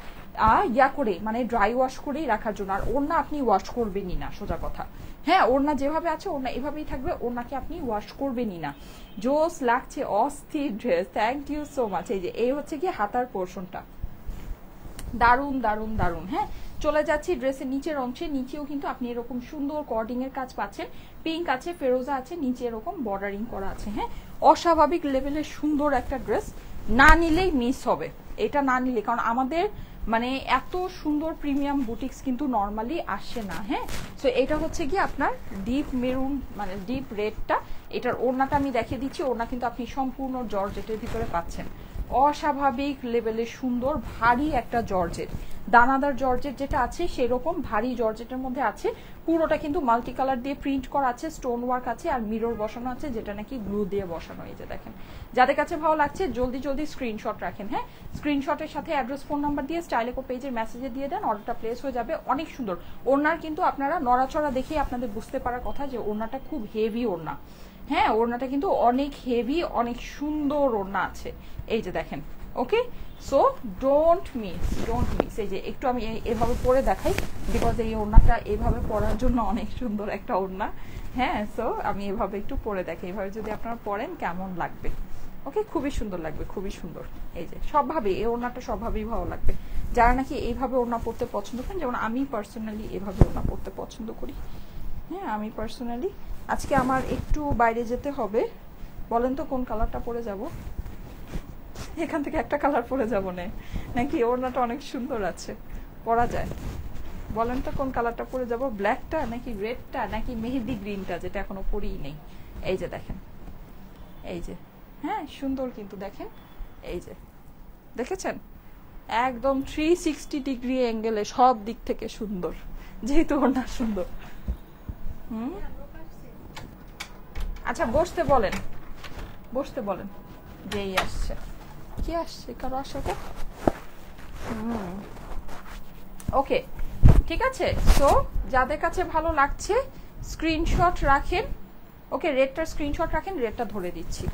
ইয়া করে মানে ড্রাই ওয়াশ করেই রাখার জন্য। আর ওড়না আপনি ওয়াশ করবেনই না, সোজা কথা। হ্যাঁ ওড়না যেভাবে আছে ওড়না এভাবেই থাকবে, ওড়নাকে আপনি ওয়াশ করবেনই না। জোস লাগছে, অস্থির dress, thank you so much. এই যে এই হচ্ছে কি হাতার পোর্শনটা, দারুন দারুন দারুন। হ্যাঁ চলে যাচ্ছি ড্রেসের নিচের অংশে, নিচেও কিন্তু আপনি এরকম সুন্দর কর্ডিং এর কাজ পাচ্ছেন, পিঙ্ক আছে, ফেরোজা আছে, নিচে এরকম বর্ডারিং করা আছে। হ্যাঁ অস্বাভাবিক লেভেলের সুন্দর একটা ড্রেস, না নিলেই মিস হবে এটা, না নিলে, কারণ আমাদের মানে এত সুন্দর প্রিমিয়াম বুটিক্স কিন্তু নর্মালি আসে না। হ্যাঁ সো এটা হচ্ছে কি আপনার ডিপ মেরুন মানে ডিপ রেডটা, এটার ওড়নাটা আমি দেখিয়ে দিচ্ছি। ওড়না কিন্তু আপনি সম্পূর্ণ জর্জেটের ভিতরে পাচ্ছেন, অস্বাভাবিক লেভেলের সুন্দর ভারী একটা জর্জেট, দানাদার জর্জেট যেটা আছে সেরকম ভারী জর্জেটের মধ্যে আছে। পুরোটা কিন্তু মাল্টি কালার দিয়ে প্রিন্ট করা আছে, স্টোন ওয়ার্ক আছে আর মিরর বসানো আছে, যেটা নাকি গ্লু দিয়ে বসানো। এই যে দেখেন, যাদের কাছে ভালো লাগছে জলদি জলদি স্ক্রিনশট রাখেন। হ্যাঁ স্ক্রিনশটের সাথে অ্যাড্রেস ফোন নাম্বার দিয়ে স্টাইলেকো পেজের মেসেজে দিয়ে দেন, অর্ডারটা প্লেস হয়ে যাবে। অনেক সুন্দর ওড়নার কিন্তু আপনারা নড়াচড়া দেখেই আপনাদের বুঝতে পারার কথা যে ওড়নাটা খুব হেভি ওড়না। হ্যাঁ ওড়নাটা কিন্তু অনেক হেভি, অনেক সুন্দর ওড়না আছে। এই যে দেখেন, okay so don't miss, don't miss. এই যে একটু আমি এভাবে পরে দেখাই, বিকজ এই ওড়নাটা এভাবে পরার জন্য অনেক সুন্দর একটা ওড়না। হ্যাঁ সো আমি এভাবে একটু পরে দেখাই, এভাবে যদি আপনারা পরেন কেমন লাগবে। ওকে খুবই সুন্দর লাগবে, খুবই সুন্দর। এই যে সবভাবে এই ওড়নাটা সবভাবেই ভালো লাগবে, যারা নাকি এইভাবে ওড়না পরতে পছন্দ করেন, যেমন আমি পার্সোনালি এভাবে ওড়না পরতে পছন্দ করি। হ্যাঁ আমি পার্সোনালি, আজকে আমার একটু বাইরে যেতে হবে, বলেন তো কোন কালারটা পরে যাব? এখান থেকে একটা কালার পরে যাব নাকি ওড়নাটা অনেক সুন্দর আছে পরা যায়, বলেন তো কোন কালারটা পরে যাব? ব্ল্যাকটা নাকি রেডটা নাকি মেহেদি গ্রিনটা, যেটা এখনো পরিই নেই। এই যে দেখেন, এই যে হ্যাঁ সুন্দর কিন্তু দেখেন, এই যে দেখেছেন একদম 360 ডিগ্রি অ্যাঙ্গেলে সব দিক থেকে সুন্দর, যেহেতু ওড়না সুন্দর। আচ্ছা বসতে বলেন, বসতে বলেন, যেই আসছে। কি আসছে? কারো আসবে? ওকে ঠিক আছে। সো যাদের কাছে ভালো লাগছে স্ক্রিনশট রাখেন। ওকে রেডটার স্ক্রিনশট রাখেন, রেডটা ধরে দিচ্ছি।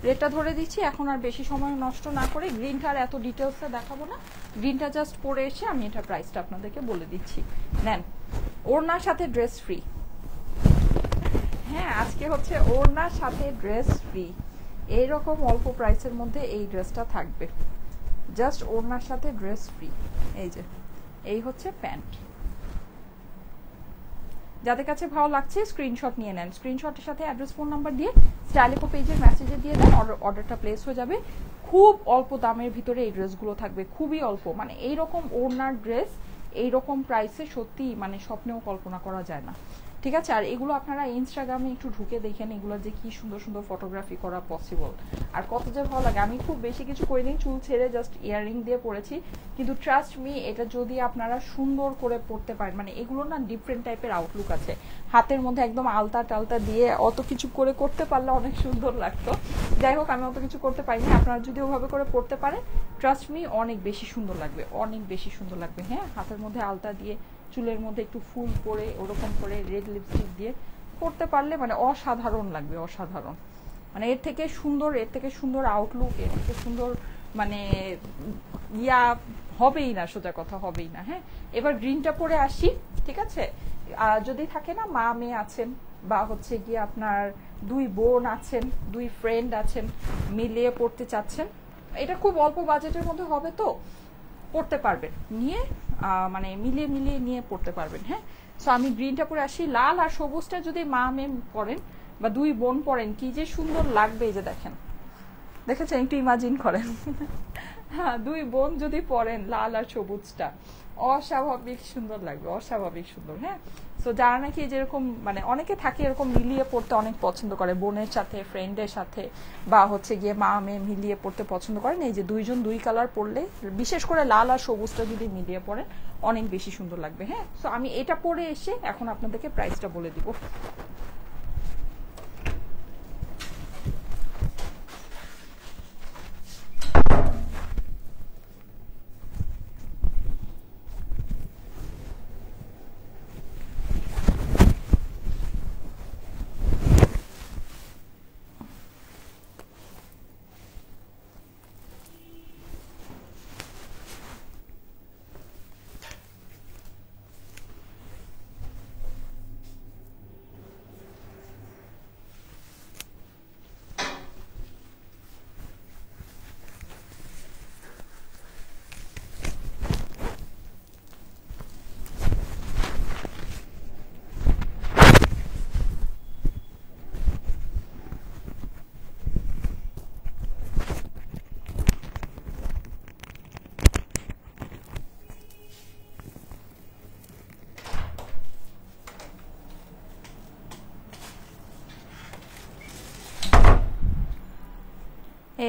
রেটটা ধরে দিচ্ছি। এখন আর বেশি সময় নষ্ট না করে গ্রিনটা আর এত ডিটেলসে দেখাবো না, গ্রিনটা জাস্ট পরে এসে আমি এটা প্রাইসটা আপনাদেরকে বলে দিচ্ছি। নেন, ওড়নার সাথে ড্রেস ফ্রি। হ্যাঁ, আজকে হচ্ছে ওড়নার সাথে ড্রেস ফ্রি। এইরকম অল্প প্রাইসের মধ্যে এই ড্রেসটা থাকবে, জাস্ট ওড়নার সাথে ড্রেস ফ্রি। এই যে এই হচ্ছে প্যান্ট। যাদের কাছে ভালো লাগছে স্ক্রিনশট নিয়ে নেন, স্ক্রিনশটের সাথে অ্যাড্রেস ফোন নাম্বার দিয়ে স্টাইলিকো পেজের মেসেজে দিয়ে দেন, অর্ডারটা প্লেস হয়ে যাবে। খুব অল্প দামের ভিতরে এই ড্রেসগুলো থাকবে, খুবই অল্প। মানে এইরকম ওড়নার ড্রেস এইরকম প্রাইসে সত্যি মানে স্বপ্নেও কল্পনা করা যায় না, ঠিক আছে। আর এগুলো আপনারা ইনস্টাগ্রামে একটু ঢুকে দেখেন, এগুলো যে কি সুন্দর সুন্দর ফটোগ্রাফি করা পসিবল, আর কত যে ভালো লাগে। আমি খুব বেশি কিছু করিনি, চুল ছেড়ে জাস্ট ইয়াররিং দিয়ে পরেছি, কিন্তু ট্রাস্ট মি এটা যদি আপনারা সুন্দর করে পরতে পারেন, মানে এগুলো না ডিফারেন্ট টাইপের আউটলুক আছে। হাতের মধ্যে একদম আলতা টালতা দিয়ে অত কিছু করে করতে পারলে অনেক সুন্দর লাগতো। যাই হোক, আমি অত কিছু করতে পারিনি। আপনারা যদি ওভাবে করে পরতে পারেন ট্রাস্ট মি অনেক বেশি সুন্দর লাগবে, অনেক বেশি সুন্দর লাগবে। হ্যাঁ, হাতের মধ্যে আলতা দিয়ে, চুলের মধ্যে একটু ফুল করে ওরকম করে রেড লিপস্টিক দিয়ে করতে পারলে মানে অসাধারণ লাগবে, অসাধারণ। মানে এর থেকে সুন্দর আউটলুক, এর থেকে সুন্দর মানে ইয়া হবেই না, সোজা কথা হবেই না। হ্যাঁ, এবার গ্রিনটা পরে আসি, ঠিক আছে। যদি থাকে না মা মেয়ে আছেন, বা হচ্ছে গিয়ে আপনার দুই বোন আছেন, দুই ফ্রেন্ড আছেন, মিলিয়ে পড়তে চাচ্ছেন, এটা খুব অল্প বাজেটের মধ্যে হবে, তো পড়তে পারবেন নিয়ে, মানে মিলিয়ে নিয়ে পড়তে পারবেন। হ্যাঁ, সো আমি গ্রিনটা পরে আসি। লাল আর সবুজটা যদি মা মেয়ে পরেন বা দুই বোন পরেন, কি যে সুন্দর লাগবে। এই যে দেখেন, দেখেছেন, একটু ইমাজিন করেন। হ্যাঁ, দুই বোন যদি পরেন লাল আর সবুজটা, অস্বাভাবিক সুন্দর লাগবে, অস্বাভাবিক সুন্দর। হ্যাঁ, সো যারা নাকি যেরকম মানে অনেকে থাকে এরকম মিলিয়ে পড়তে অনেক পছন্দ করে, বোনের সাথে, ফ্রেন্ডের সাথে, বা হচ্ছে গিয়ে মা মেয়ে মিলিয়ে পড়তে পছন্দ করেন। এই যে দুইজন দুই কালার পরলে, বিশেষ করে লাল আর সবুজটা যদি মিলিয়ে পড়েন অনেক বেশি সুন্দর লাগবে। হ্যাঁ, সো আমি এটা পরে এসে এখন আপনাদেরকে প্রাইসটা বলে দিব।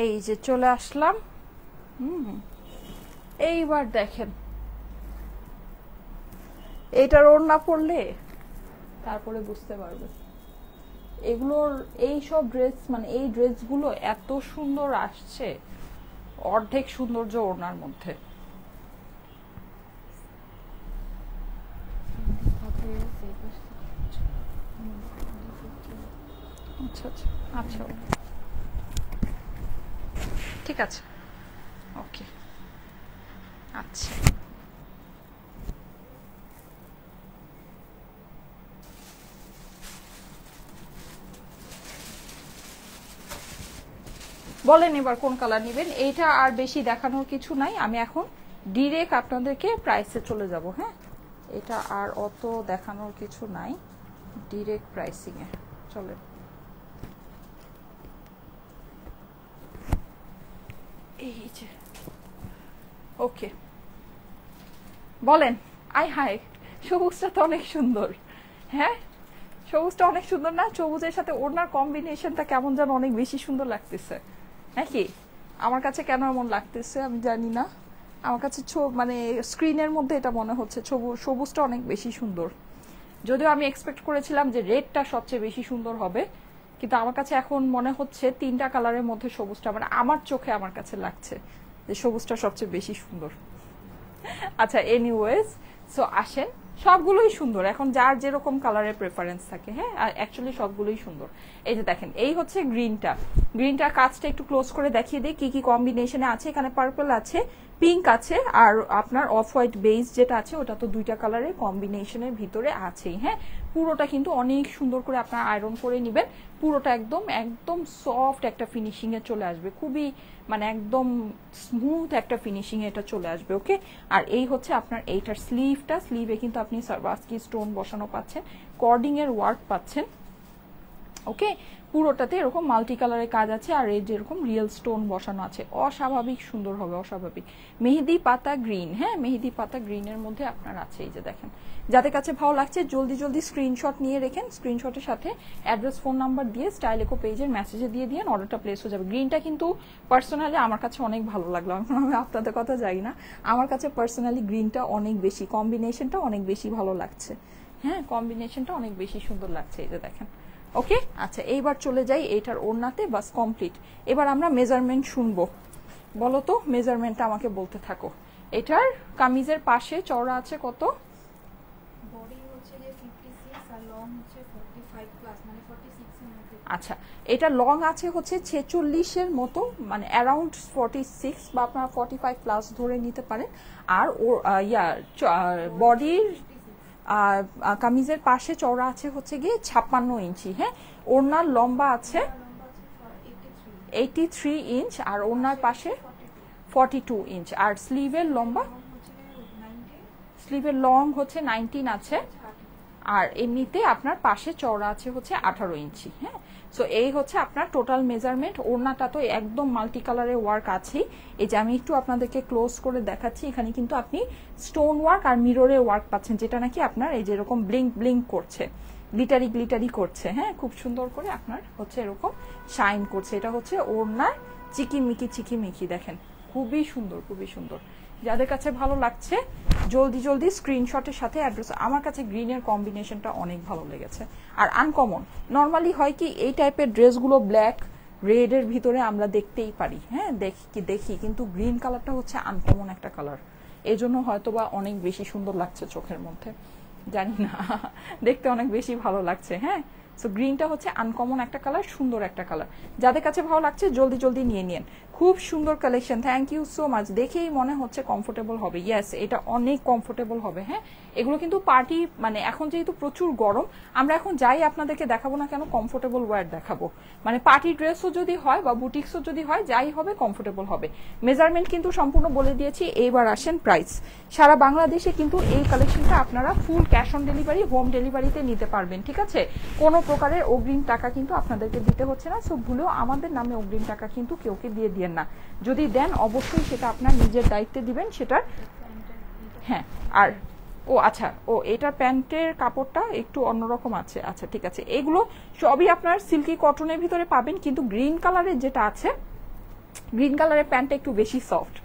এই যে চলে আসলাম। এইবার দেখেন, এইটার ওড়না পরলে তারপরে বুঝতে পারবে এগুলোর এই সব ড্রেস, মানে এই ড্রেসগুলো এত সুন্দর আসছে, অর্ধেক সৌন্দর্য ওড়নার মধ্যে। আচ্ছা আচ্ছা আচ্ছা, ঠিক আছে, ওকে, আচ্ছা। বলেন এবার কোন কালার নেবেন। এইটা আর বেশি দেখানোর কিছু নাই, আমি এখন ডিরেক্ট আপনাদেরকে প্রাইসে চলে যাব। হ্যাঁ, এটা আর অত দেখানোর কিছু নাই, ডিরেক্ট প্রাইসিং এ চলে। এই যে ওকে, বলেন। আই হাই, সবুজটা তো অনেক সুন্দর। হ্যাঁ, সবুজটা অনেক সুন্দর না? সবুজের সাথে ওড়নার কম্বিনেশনটা কেমন যেন অনেক বেশি সুন্দর লাগতেছে নাকি? আমার কাছে কেন এমন লাগতেছে আমি জানি না, আমার কাছে মানে স্ক্রিনের মধ্যে এটা মনে হচ্ছে সবুজটা অনেক বেশি সুন্দর। যদিও আমি এক্সপেক্ট করেছিলাম যে রেডটা সবচেয়ে বেশি সুন্দর হবে, কিন্তু আমার কাছে এখন মনে হচ্ছে তিনটা কালারের মধ্যে সবুজটা, মানে আমার চোখে আমার কাছে লাগছে যে সবুজটা সবচেয়ে বেশি সুন্দর। আচ্ছা, এনিওয়েজ, সো আসেন সবগুলোই সুন্দর, এখন যার যেরকম কালারের প্রেফারেন্স থাকে। হ্যাঁ, আর অ্যাকচুয়ালি সবগুলোই সুন্দর। এই যে দেখেন, এই হচ্ছে গ্রিনটা, গ্রিনটার কাজটা একটু ক্লোজ করে দেখিয়ে দিই কি কি কম্বিনেশনে আছে। এখানে পার্পল আছে, পিঙ্ক আছে, আর আপনার অফ হোয়াইট বেস যেটা আছে ওটা তো দুইটা কালারের কম্বিনেশনের ভিতরে আছেই। হ্যাঁ, পুরোটা কিন্তু অনেক সুন্দর করে আপনার আয়রন করে নেবেন, পুরোটা একদম একদম সফট একটা ফিনিশিং এ চলে আসবে, খুবই মানে একদম স্মুথ একটা ফিনিশিং এটা চলে আসবে। ওকে, আর এই হচ্ছে আপনার এইটার স্লিভটা, স্লিভে কিন্তু আপনি সার্ভাসকি স্টোন বসানো পাচ্ছেন, কর্ডিং এর ওয়ার্ক পাচ্ছেন। ওকে, পুরোটাতে এরকম মাল্টি কালারের কাজ আছে, আর এই যেরকম রিয়েল স্টোন বসানো আছে, অস্বাভাবিক সুন্দর হবে, অস্বাভাবিক। মেহেদি পাতা গ্রিন, হ্যাঁ মেহেদি পাতা গ্রিনের মধ্যে আপনার আছে। এই যে দেখেন, যাদের কাছে ভালো লাগছে জলদি জলদি স্ক্রিনশট নিয়ে রেখেন, স্ক্রিনশটের সাথে অ্যাড্রেস ফোন নাম্বার দিয়ে স্টাইল ইকো পেজের মেসেজে দিয়ে দিয়ে অর্ডারটা প্লেস হয়ে যাবে। গ্রিনটা কিন্তু পার্সোনালি আমার কাছে অনেক ভালো লাগলো, আমি আপনাদের কথা জানি না, আমার কাছে পার্সোনালি গ্রিনটা অনেক বেশি, কম্বিনেশনটা অনেক বেশি ভালো লাগছে। হ্যাঁ, কম্বিনেশনটা অনেক বেশি সুন্দর লাগছে। এই যে দেখেন। ওকে, আচ্ছা এইবার চলে যাই এইটার ওড়নাতে, বাস কমপ্লিট। এবার আমরা মেজারমেন্ট শুনবো, বলো তো মেজারমেন্টটা আমাকে বলতে থাকো। এটার কামিজের পাশে চওড়া আছে কত? আচ্ছা, এটা লং আছে হচ্ছে 46-এর মতো, মানে অ্যারাউন্ড 46 বা আপনারা 45 প্লাস ধরে নিতে পারেন। আর ওর বডির কামিজের পাশে চওড়া আছে হচ্ছে গিয়ে 56 ইঞ্চি। হ্যাঁ, ওড়নার লম্বা আছে 83 ইঞ্চ, আর ওড়নার পাশে 42 ইঞ্চ, আর স্লিভের লম্বা, স্লিভের লং হচ্ছে 19 আছে, আর এমনিতে আপনার পাশে চওড়া আছে হচ্ছে 18 ইঞ্চি। হ্যাঁ, সো এই হচ্ছে আপনার টোটাল মেজারমেন্ট। ওড়নাটা তো একদম মাল্টি কালারের ওয়ার্ক আছেই। এই যে আমি একটু আপনাদেরকে ক্লোজ করে দেখাচ্ছি, এখানে কিন্তু আপনি স্টোন ওয়ার্ক আর মিররের ওয়ার্ক পাচ্ছেন, যেটা নাকি আপনার এই যে এরকম ব্লিঙ্ক ব্লিঙ্ক করছে, গ্লিটারি গ্লিটারি করছে। হ্যাঁ, খুব সুন্দর করে আপনার হচ্ছে এরকম শাইন করছে। এটা হচ্ছে ওড়নার চিকিমিকি চিকিমিকি, দেখেন খুবই সুন্দর, খুবই সুন্দর। যাদের কাছে ভালো লাগছে জলদি জলদি স্ক্রিনশটের সাথে অ্যাড্রেস। আমার কাছে গ্রিনের কম্বিনেশনটা অনেক ভালো লেগেছে, আর আনকমন। নর্মালি হয় কি এই টাইপের ড্রেসগুলো ব্ল্যাক রেড এর ভিতরে আমরা দেখতেই পারি, হ্যাঁ দেখি, কিন্তু গ্রিন কালারটা হচ্ছে আনকমন একটা কালার, এজন্য হয়তোবা অনেক বেশি সুন্দর লাগছে চোখের মধ্যে, জানি না, দেখতে অনেক বেশি ভালো লাগছে। হ্যাঁ, সো গ্রিনটা হচ্ছে আনকমন একটা কালার, সুন্দর একটা কালার। যাদের কাছে ভালো লাগছে জলদি জলদি নিয়ে নিন, খুব সুন্দর collection. Thank you so much. দেখেই মনে হচ্ছে কমফোর্টেবল হবে। ইয়েস, এটা অনেক কমফোর্টেবল হবে। হ্যাঁ, এগুলো কিন্তু পার্টি, মানে এখন যেহেতু প্রচুর গরম, আমরা এখন যাই আপনাদেরকে দেখাবো না কেন কমফোর্টেবল ওয়্যার দেখাবো, মানে পার্টি ড্রেসও যদি হয় বা বুটিক্সও যদি হয়, যাই হবে কমফোর্টেবল হবে। মেজারমেন্ট কিন্তু সম্পূর্ণ বলে দিয়েছি। এইবার আসেন প্রাইস। সারা বাংলাদেশে কিন্তু এই কালেকশনটা আপনারা full cash on delivery, home ডেলিভারিতে নিতে পারবেন। ঠিক আছে, কোনো প্রকারের অগ্রিম টাকা কিন্তু আপনাদেরকে দিতে হচ্ছে না। সো ভুলেও আমাদের নামে অগ্রিম টাকা কিন্তু কেউকে দিয়ে দিয়েন না, যদি দেন অবশ্যই সেটা আপনার নিজের দায়িত্বে দিবেন সেটার। হ্যাঁ, আর আচ্ছা, এটার প্যান্টের কাপড়টা একটু অন্যরকম আছে। আচ্ছা ঠিক আছে, এগুলো সবই আপনার সিল্কি কটনের ভিতরে পাবেন, কিন্তু গ্রিন কালারের যেটা আছে, গ্রিন কালারের প্যান্টটা একটু বেশি সফট।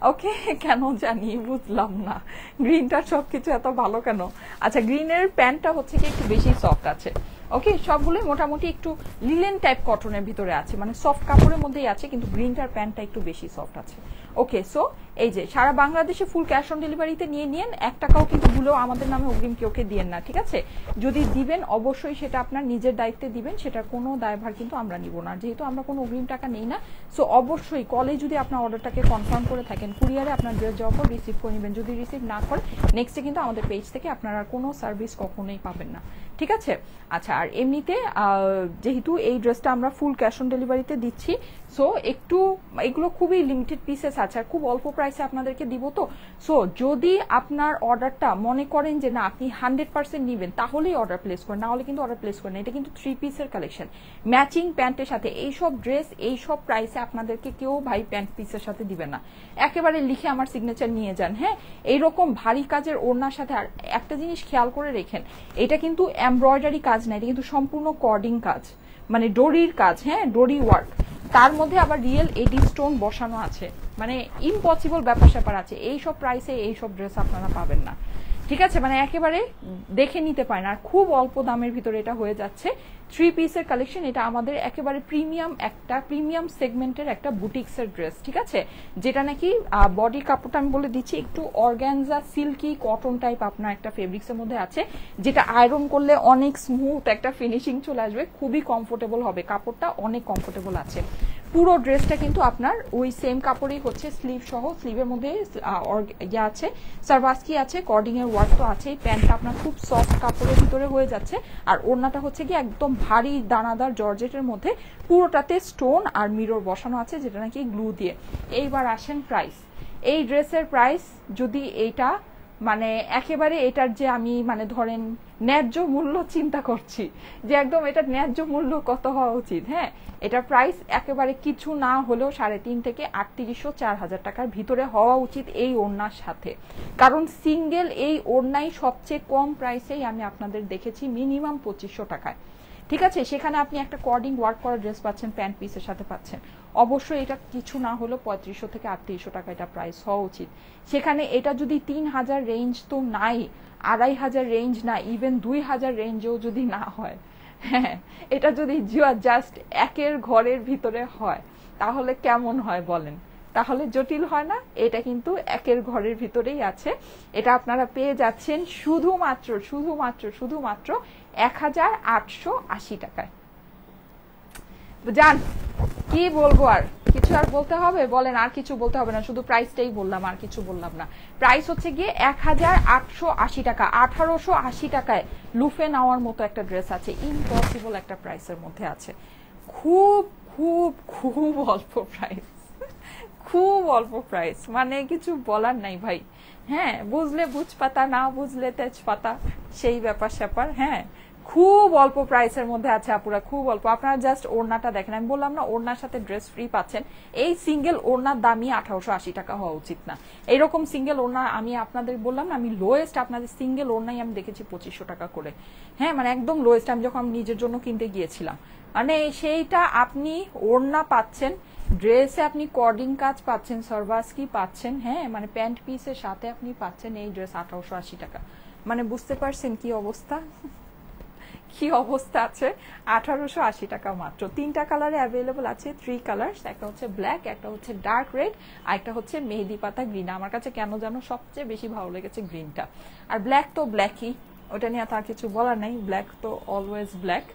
ওকে, কেন জানি বুঝলাম না গ্রিনটার সবকিছু এত ভালো কেন। আচ্ছা, গ্রিনের প্যান্টটা হচ্ছে কি একটু বেশি সফট আছে। ওকে, সবগুলোই মোটামুটি একটু লিলেন টাইপ কটনের ভিতরে আছে, মানে সফট কাপড়ের মধ্যেই আছে, কিন্তু গ্রিনটার প্যান্টটা একটু বেশি সফট আছে। ওকে, সো এই যে সারা বাংলাদেশে ফুল ক্যাশ অন ডেলিভারিতে নিয়ে নিন, 1 টাকাও কিন্তু ভুলেও আমাদের নামে অগ্রিম কেউকে দিয়েন না। ঠিক আছে, যদি দিবেন অবশ্যই সেটা আপনার নিজের দায়িত্বে দিবেন, সেটার কোনো দায়ভার কিন্তু আমরা নিব না, যেহেতু আমরা কোনো অগ্রিম টাকা নেই না। সো অবশ্যই কলে যদি আপনার অর্ডারটাকে কনফার্ম করে থাকেন, কুরিয়ারে আপনার ড্রেস যাওয়ার পর রিসিভ করে নেবেন। যদি রিসিভ না করেন, নেক্সটে কিন্তু আমাদের পেজ থেকে আপনারা কোনো সার্ভিস কখনোই পাবেন না। ঠিক আছে, আচ্ছা, আর এমনিতে যেহেতু এই ড্রেসটা আমরা ফুল ক্যাশ অন ডেলিভারিতে দিচ্ছি, সো একটু এগুলো খুবই লিমিটেড পিসেস আছে, আর খুব অল্প প্রাইসে আপনাদেরকে দিব। তো সো যদি আপনার অর্ডারটা মনে করেন যে না আপনি 100% নেবেন, তাহলেই অর্ডার প্লেস করেন, না হলে কিন্তু অর্ডার প্লেস করেন। এটা কিন্তু 3 পিসের কালেকশন, ম্যাচিং প্যান্টের সাথে। এইসব ড্রেস এইসব প্রাইসে আপনাদেরকে কেউ ভাই প্যান্ট পিসের সাথে দিবে না। একেবারে লিখে আমার সিগনেচার নিয়ে যান। হ্যাঁ, এইরকম ভারী কাজের ওড়নার সাথে। আর একটা জিনিস খেয়াল করে রেখেন, এটা কিন্তু এমব্রয়ডারি কাজ না, এটা কিন্তু সম্পূর্ণ কর্ডিং কাজ, মানে ডোরির কাজ। হ্যাঁ, ডোরি ওয়ার্ক, তার মধ্যে আবার রিয়েল এডি স্টোন বসানো আছে, মানে ইম্পসিবল ব্যাপার স্যাপার আছে। এইসব প্রাইসে এইসব ড্রেস আপনারা পাবেন না। ঠিক আছে, মানে একেবারে দেখে নিতে পারেন, আর খুব অল্প দামের ভিতরে এটা হয়ে যাচ্ছে। 3 পিসের কালেকশন, এটা আমাদের একেবারে প্রিমিয়াম সেগমেন্টের একটা বুটিক্সের ড্রেস, ঠিক আছে, যেটা নাকি বডি কাপড়টা আমি বলে দিচ্ছি একটু অর্গানজা সিল্কি কটন টাইপ আপনার একটা ফেব্রিক্সের মধ্যে আছে, যেটা আয়রন করলে অনেক স্মুথ একটা ফিনিশিং চলে আসবে, খুবই কমফোর্টেবল হবে, কাপড়টা অনেক কমফোর্টেবল আছে। পুরো ড্রেসটা কিন্তু আপনার ওই সেম কাপড়ই হচ্ছে, স্লিভ সহ, স্লিভের মধ্যে ইয়ে আছে, সার্ভাস্কি আছে, কর্ডিং এর ওয়ার্ক তো আছে। প্যান্টটা আপনার খুব সফট কাপড়ের ভিতরে হয়ে যাচ্ছে, আর ওড়নাটা হচ্ছে কি একদম ভারী দানাদার জর্জেটের মধ্যে, পুরোটাতে স্টোন আর মিরর বসানো আছে, যেটা নাকি গ্লু দিয়ে। এইবার আসেন প্রাইস। এই ড্রেসের প্রাইস যদি এইটা মানে একেবারে এটার যে আমি মানে ধরেন ন্যায্য মূল্য চিন্তা করছি যে একদম এটার ন্যায্য মূল্য কত হওয়া উচিত, হ্যাঁ, এটার প্রাইস একেবারে কিছু না হলেও 3.5 থেকে 3800-4000 টাকার ভিতরে হওয়া উচিত এই ওড়নার সাথে। কারণ সিঙ্গেল এই ওড়নাই সবচেয়ে কম প্রাইসেই আমি আপনাদের দেখেছি মিনিমাম 2500 টাকায়, ঠিক আছে। সেখানে আপনি একটা কর্ডিং ওয়ার্ক করা ড্রেস পাচ্ছেন, প্যান্ট পিসের সাথে পাচ্ছেন, অবশ্যই এটা কিছু না হলেও 3500 থেকে 3800 টাকা এটা প্রাইস হওয়া উচিত। সেখানে এটা যদি 3000 রেঞ্জ তো নাই, 2500 রেঞ্জ না, ইভেন 2000 রেঞ্জেও যদি না হয়, হ্যাঁ, এটা যদি জাস্ট একের ঘরের ভিতরে হয় তাহলে কেমন হয় বলেন, তাহলে জটিল হয় না? এটা কিন্তু একের ঘরের ভিতরেই আছে। এটা আপনারা পেয়ে যাচ্ছেন শুধুমাত্র 1880 টাকায়। জান কি বলবো, আর কিছু আর বলতে হবে বলেন? আর কিছু বলতে হবে না, শুধু প্রাইসটাই বললাম, আর কিছু বললাম না। প্রাইস হচ্ছে গিয়ে 1880 টাকা। 1880 টাকায় লুফে নেওয়ার মতো একটা ড্রেস আছে, ইম্পসিবল একটা প্রাইসের মধ্যে আছে। খুব খুব খুব অল্প প্রাইস, খুব অল্প প্রাইস, মানে কিছু বলার নাই ভাই। হ্যাঁ, বুঝলে বুঝপাতা, না বুঝলে তেজপাতা, সেই ব্যাপার স্যাপার। হ্যাঁ, খুব অল্প প্রাইসের মধ্যে আছে আপুরা, খুব অল্প। আপনারা জাস্ট ওড়নাটা দেখেন, আমি বললাম না ওড়নার সাথে ড্রেস ফ্রি পাচ্ছেন। এই সিঙ্গেল ওড়নার দামই 1880 টাকা হওয়া উচিত না। এইরকম সিঙ্গেল ওড়না আমি আপনাদের বললাম না, আমি লোয়েস্ট আপনাদের সিঙ্গেল ওড়নাই আমি দেখেছি 2500 টাকা করে। হ্যাঁ, মানে একদম লোয়েস্ট, আমি যখন নিজের জন্য কিনতে গিয়েছিলাম, মানে সেইটা আপনি ওড়না পাচ্ছেন, ড্রেসে আপনি কর্ডিং কাজ পাচ্ছেন, সার্ভাস্কি পাচ্ছেন, হ্যাঁ, মানে প্যান্ট পিসের সাথে আপনি পাচ্ছেন এই ড্রেস 1880 টাকা। মানে বুঝতে পারছেন কি অবস্থা, কি অবস্থা আছে। 1880 টাকা মাত্র। 3টা কালারে অ্যাভেলেবল আছে, 3 কালার্স, একটা হচ্ছে ব্ল্যাক, একটা হচ্ছে ডার্ক রেড, আর একটা হচ্ছে মেহেদি পাতা গ্রিন। আমার কাছে কেন জানো সবচেয়ে বেশি ভালো লেগেছে গ্রিনটা। আর ব্ল্যাক তো ব্ল্যাকই, ওটা নিয়ে তার কিছু বলার নাই, ব্ল্যাক তো অলওয়েজ ব্ল্যাক।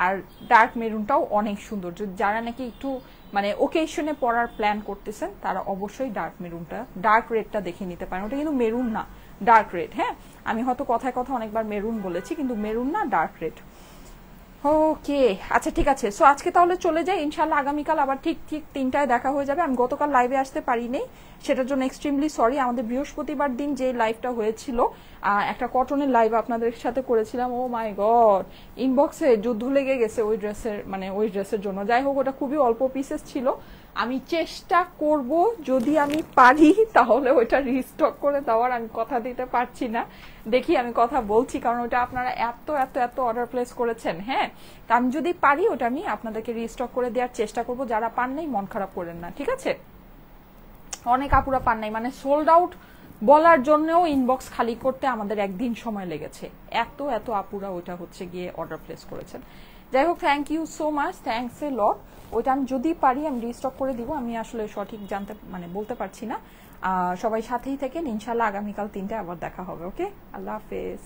আর ডার্ক মেরুনটাও অনেক সুন্দর, যারা নাকি একটু মানে ওকেশনে পরার প্ল্যান করতেছেন তারা অবশ্যই ডার্ক রেডটা দেখে নিতে পারেন। ওটা কিন্তু মেরুন না, ডার্ক রেড। হ্যাঁ, আমি হয়তো কথায় কথা অনেকবার মেরুন বলেছি, কিন্তু মেরুন না, ডার্ক রেড। ওকে, আচ্ছা ঠিক আছে। সো আজকে তাহলে চলে যাই, ইনশাল্লাহ আগামীকাল আবার ঠিক 3টায় দেখা হয়ে যাবে। আমি গতকাল লাইভে আসতে পারিনি, সেটার জন্য এক্সট্রিমলি সরি। আমাদের বৃহস্পতিবার দিন যে লাইভটা হয়েছিল, একটা কটনের লাইভ আপনাদের সাথে করেছিলাম, ও মাই গড, ইনবক্সে যুদ্ধ লেগে গেছে ওই ড্রেসের জন্য। যাই হোক, ওটা খুবই অল্প পিসেস ছিল। আমি চেষ্টা করব যদি আমি পারি তাহলে ওইটা রিস্টক করে দেওয়ার, আমি কথা দিতে পারছি না, দেখি আমি কথা বলছি, কারণ ওটা আপনারা এত এত এত অর্ডার প্লেস করেছেন। হ্যাঁ, তা আমি যদি পারি ওটা আমি আপনাদেরকে রিস্টক করে দেওয়ার চেষ্টা করব। যারা পান নাই মন খারাপ করেন না, ঠিক আছে। অনেক আপুরা পান নাই, মানে সোল্ড আউট বলার জন্যও ইনবক্স খালি করতে আমাদের একদিন সময় লেগেছে, এত এত আপুরা ওইটা হচ্ছে গিয়ে অর্ডার প্লেস করেছেন। যাই হোক, thank you so much, thanks a lot. ওইটা আমি যদি পারি আমি রিস্টক করে দিব, আমি আসলে সঠিক বলতে পারছি না। সবাই সাথেই থাকেন, ইনশাল্লাহ আগামীকাল 3টায় আবার দেখা হবে। ওকে, আল্লাহ হাফেজ।